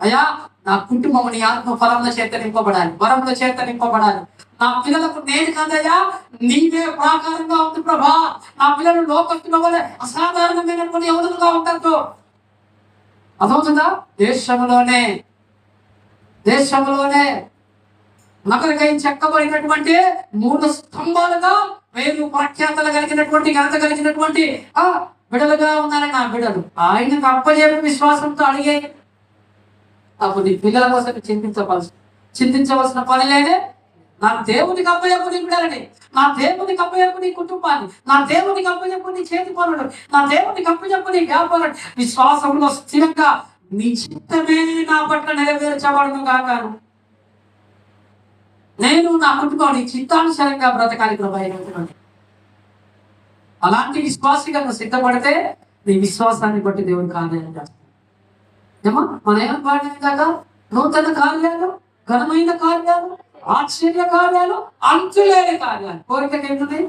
అయ్యా నా కుటుంబం నీ ఆత్మ ఫలముల చేత నింపబడాలి, వరముల చేత నింపబడాలి. నా పిల్లలకు నేను కాదయ్యా, నీవే ప్రాకారంగా ఉంది ప్రభా. నా పిల్లలు లోకస్తుల వల్ల అసాధారణమైనటువంటి యోధులుగా ఉంటారు. అర్థమవుతుందా? దేశంలోనే నగరకై చెక్కబడినటువంటి 3 స్తంభాలుగా వేరు ప్రఖ్యాతలు కలిగినటువంటి, ఘనత కలిగినటువంటి బిడలుగా ఉన్నారు నా బిడలు. ఆయనకు అప్పజేపి విశ్వాసంతో అడిగే, అప్పుడు నీ పిల్లల కోసం చింతించవలసిన పని లేదే. నా దేవునికి అప్పజెప్పు నీ బిడ్డలని, నా దేవునికి అప్పజెప్పు నీ కుటుంబాన్ని, నా దేవునికి అప్పజెప్పు నీ చేతి పనులు, నా దేవునికి అప్పజెప్పు నీ వ్యాపారం. విశ్వాసంలో స్థిరంగా నీ చిత్తమే నా పట్ల నెరవేర్చబడను కాకాను. నేను నా కుటుంబం నీ చిత్తానుసారంగా బ్రతకాలి ప్రభావం. అలాంటి విశ్వాసిగా నువ్వు సిద్ధపడితే నీ విశ్వాసాన్ని బట్టి దేవునికి ఆదాయం చేస్తాడు. ఏమో మనం ఏం పాడేదాకా నూతన కార్యాలు, ఘనమైన కార్యాలు, ఆశ్చర్య కార్యాలు, అంతులేని కార్యాలు. కోరిక ఏంటది?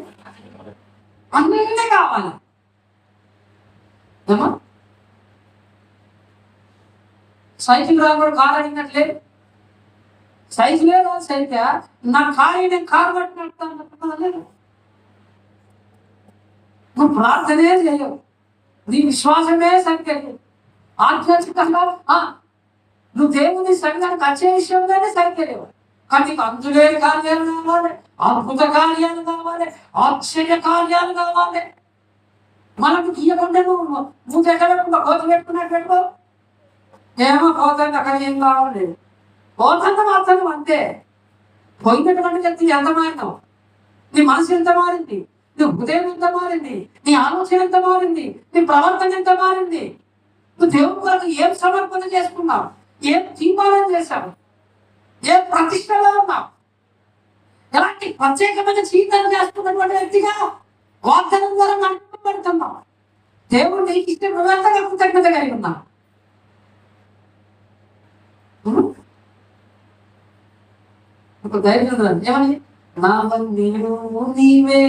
అన్నీ కావాలి. ఏమో సైకిల్ రాకుండా కారు అడిగినట్లే, సైకిలే రాదు సైకిల్, నా కారు నేను కారు పట్టినట్టు. నువ్వు ప్రార్థనే చేయవు, నీ విశ్వాసమే సరిగ్గా ఆధ్యాత్మికంగా నువ్వు దేవుని సంఘానికి వచ్చే విషయంలోనే సరిగ్గా. కానీ నీకు అందులేని కార్యాలు కావాలి, అద్భుత కార్యాలు కావాలి, ఆశ్చర్య కార్యాలు కావాలి. మనకు తీయకుండా నువ్వు ఎక్కడ కోత పెట్టుకున్నట్టు పెట్టుకో. ఏమో కోతండి అక్కడ ఏం కావాలి, కోతంత మాత్రం అంతే. పోయినటువంటి వ్యక్తి ఎంత మారినావు, నీ మనసు ఎంత మారింది, నీ హృదయం ఎంత మారింది, నీ ఆలోచన ఎంత మారింది, నీ ప్రవర్తన ఎంత మారింది, నువ్వు దేవుని కొరకు ఏం సమర్పణ చేసుకున్నావు, ఏం తీర్మానం చేశావు, ఏం ప్రతిష్టలో ఉన్నావు, ఎలాంటి ప్రత్యేకమైన జీవితాన్ని చేస్తున్నటువంటి వ్యక్తిగా వాగ్దానం ద్వారా నడుపబడుతున్నావు. దేవుడు నీకు ఇష్టంగా కృతజ్ఞత కలిగి ఉన్నావు. ఒక ధైర్యం ఏమని, నా నీవు నీవే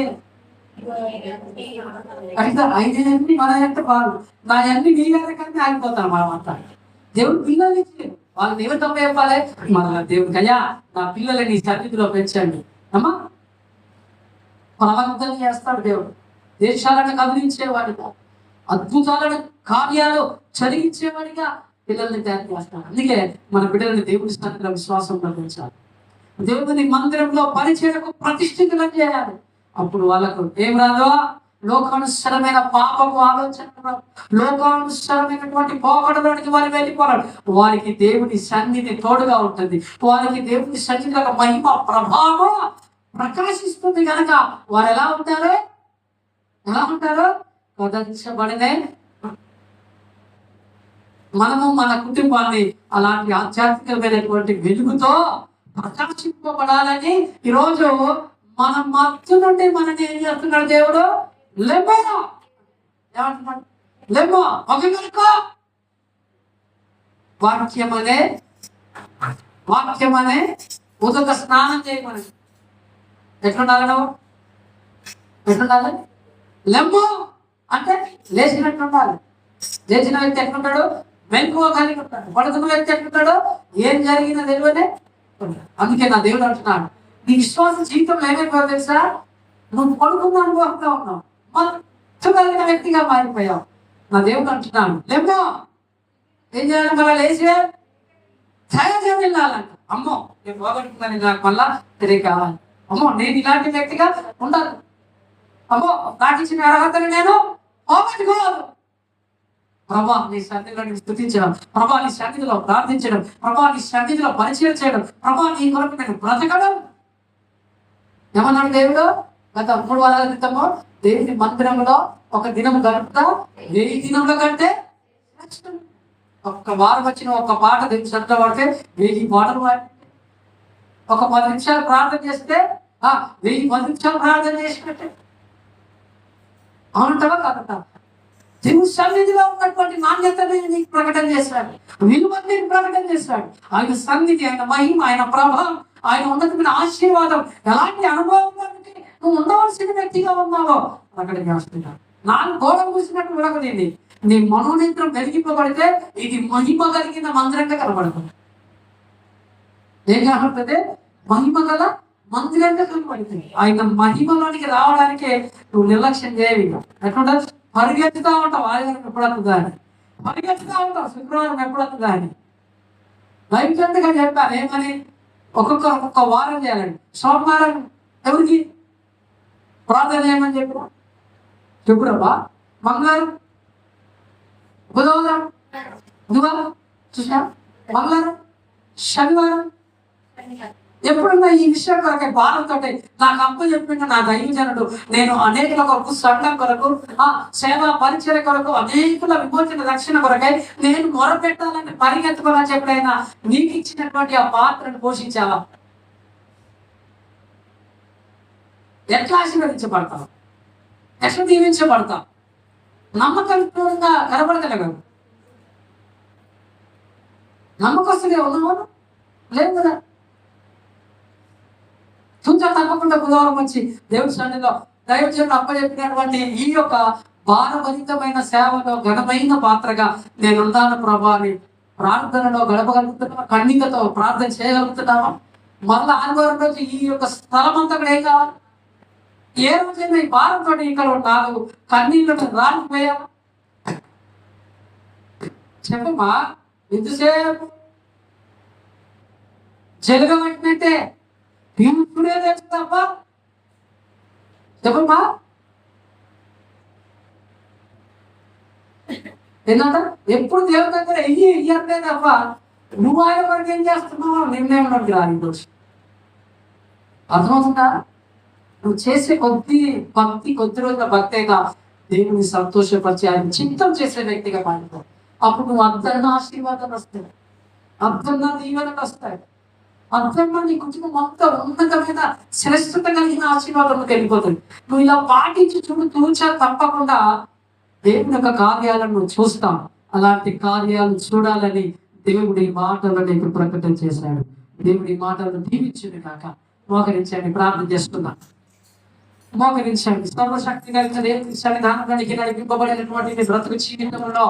అంటే ఐదు మన ఎంత బాగు, నా అన్ని నీళ్ళ కానీ ఆగిపోతాను మనం అంతా. దేవుడు పిల్లలు ఇచ్చి వాళ్ళని ఎవరు తప్ప చెప్పాలి, మన దేవుడికి అయ్యా నా పిల్లలని నీ సన్నిధిలో పెంచండి అమ్మా. బలవంతం చేస్తాడు దేవుడు, దేశాలను కదిలించేవాడిగా, అద్భుతాలను కార్యాలు చదివించేవాడిగా పిల్లల్ని తయారు చేస్తాడు. అందుకే మన బిడ్డలని దేవుడి సన్నిధిలో విశ్వాసంలో పెంచాలి, దేవుని మందిరంలో పరిచయకు ప్రతిష్ఠితులను చేయాలి. అప్పుడు వాళ్ళకు ఏం రాదో, లోకానుసరమైన పాపము ఆలోచన, లోకానుసరమైనటువంటి పోకడలోనికి వారు వెళ్ళిపోరాడు. వారికి దేవుని సన్నిధి తోడుగా ఉంటుంది, వారికి దేవుని సన్నిధిలో మహిమ ప్రభావం ప్రకాశిస్తుంది. కనుక వారు ఎలా ఉంటారో కదిలించబడినే. మనము మన కుటుంబాన్ని అలాంటి ఆధ్యాత్మికమైనటువంటి వెలుగుతో ప్రకాశింపబడాలని ఈరోజు మన మత్తు నుండి మనని ఏం చేస్తున్నాడు దేవుడు, లెమ్మో ఏమంటున్నాడు, లెమ్మో ఒక వాక్యమనే ఉదక స్నానం చేయమని. ఎట్లుండాలి నువ్వు, ఎట్లుండాలి? లెమ్మో అంటే లేచినట్టు ఉండాలి. లేచిన వ్యక్తి ఎట్లుంటాడు, మెలకువ కలిగి ఉంటాడు. పడుతున్న వ్యక్తి ఎట్లుంటాడు, ఏం జరిగినా తెలివనే. అందుకే నా దేవుడు అంటున్నాడు, నీ విశ్వాస జీవితంలో ఏమైపోయావు తెలుసా, నువ్వు పడుకున్న అనుభవంగా ఉన్నావు, మత్తు కలిగిన వ్యక్తిగా మారిపోయావు. నా దేవుడు అంటున్నాను, లేమో ఏం చేయాలి, మళ్ళీ లేచి సహజం వెళ్ళాలంట. అమ్మో నేను పోగొట్టుకున్నాను, నాకు మళ్ళా తిరిగి కావాలి. అమ్మో నేను ఇలాంటి వ్యక్తిగా ఉండాలి. అమ్మో నాకు ఇచ్చిన అర్హతను నేను పోగొట్టుకోవాలి. ప్రభా నీ సన్నిధిలో నేను స్తుతించడం, ప్రభా నీ సన్నిధిలో ప్రార్థించడం, ప్రభా నీ సన్నిధిలో పరిచయం చేయడం, ప్రభా నీ కొరకు నేను బ్రతకడం. ఏమన్నాడు దేవుడు? గత 3 వారాల క్రితము దేవుని మందిరంలో ఒక దినం గడుపుతా 1000 దినముల కంటే శ్రేష్టం. ఒక్క వారం వచ్చిన ఒక పాట దేవుని సన్నిధిలో పడితే 1000 పాటలు పాడి, ఒక 10 నిమిషాలు ప్రార్థన చేస్తే 10 నిమిషాలు ప్రార్థన చేసినట్టే. అవునంటావా కాదంటావా? దేవుని సన్నిధిలో ఉన్నటువంటి నాణ్యతని నీకు ప్రకటన చేశాడు, విలువని నీకు ప్రకటన చేశాడు. ఆయన సన్నిధి, ఆయన మహిమ, ఆయన ప్రభావం, ఆయన ఉన్నతమైన ఆశీర్వాదం, ఎలాంటి అనుభవం నువ్వు ఉండవలసిన వ్యక్తిగా ఉన్నావో ప్రకటన చేస్తున్నాడు. 4 గోడలు మూసినట్టు విడగలింది. నీ మనోనేత్రం వెలిగింపబడితే ఇది మహిమ కలిగిన మందిరంగా కనబడుతుంది. ఏం కనబడుతుంది? మహిమ గల మందిరంగా కనబడుతుంది. ఆయన మహిమలోనికి రావడానికి నువ్వు నిర్లక్ష్యం చేయవి. ఎట్లుంటే పరిగెత్తుతా ఉంటావు, ఆదివారం ఎప్పుడవుతుందా అని, పరిగెత్తుతా ఉంటావు శుక్రవారం ఎప్పుడవుతుందా అని. లైఫ్గా చెప్పాను ఏమని, ఒక్కొక్క వారం చేయాలండి. సోమవారం ఎవరికి ప్రార్థన చేయమని చెప్పినా చెప్పురబ్బా. మంగళవారం, బుధవారం, బుధవారం చూసా, మంగళవారం, శనివారం. ఎప్పుడన్నా ఈ విషయం కొరకు భారంతో నాకు అప్ప చెప్పిండు నా దైవజనుడు, నేను అనేకుల కొరకు, సంఘం కొరకు, సేవా పరిచయ కొరకు, అనేకుల విమోచన రక్షణ కొరకై నేను మొరపెట్టాలని పరిగెత్తుకోవాలని చెప్పడైనా నీకు ఇచ్చినటువంటి ఆ పాత్రను పోషించావా? ఎట్లా ఆశీర్వదించబడతావు? ఎట్లా దీవించబడతావు? నమ్మకంగా కనబడగలగవు. నమ్మకస్తులే ఉన్నావు లేదు కదా. తుంచ తప్పకుండా బుధవారం వచ్చి దేవుడి సన్నిధిలో దైవజనుడు అప్పచెప్పినటువంటి ఈ యొక్క భారభరితమైన సేవలో ఘనమైన పాత్రగా నేనున్నాను ప్రభా అని ప్రార్థనలో గడపగలుగుతున్నావా? కన్నీళ్లతో ప్రార్థన చేయగలుగుతున్నావా? మళ్ళీ ఆదివారం రోజు ఈ యొక్క స్థలం అంతా కూడా ఏం కావాలి? ఏ రోజైనా ఈ భారంతో ఇక్కడ 4 కన్నీళ్లను రాలిపోయావా? చెప్పమ్మా, ఎంతసేపు జరగబట్టినట్టే ఇప్పుడే తెస్తావా? చెప్పమ్మా, ఏంటంట ఎప్పుడు దేవుడి దగ్గర ఇయ్యట్లేదప్ప. నువ్వు ఆయన వరకు ఏం చేస్తున్నావు? నిర్ణయం రాని అర్థమవుతుందా? నువ్వు చేసే కొద్ది రోజుల భక్తేగా దేవుని సంతోషపరిచి ఆయన చిత్తం చేసే వ్యక్తిగా మారిపో. అప్పుడు నువ్వు అర్థన ఆశీర్వాదాలు వస్తాయి, అర్థన దీవెనలు వస్తాయి, అర్థంగా నీ కుటుంబం అంతా ఉన్నతమైన శ్రేష్టత కలిగిన ఆశీర్వాదంలోకి వెళ్ళిపోతుంది. నువ్వు ఇలా పాటించి తూచా తప్పకుండా దేవుని యొక్క కార్యాలను నువ్వు చూస్తాం. అలాంటి కార్యాలు చూడాలని దేవుడి మాటలను నీకు ప్రకటన చేశాడు. దేవుడి మాటలను దీవించుని కాక. మోకరించండి, ప్రార్థన చేస్తున్నా. మోకరించండి. సర్వశక్తి కలిగిన దేవుని సన్నిధానానికి నడిపింపబడినటువంటి బ్రతుకు జీవితంలో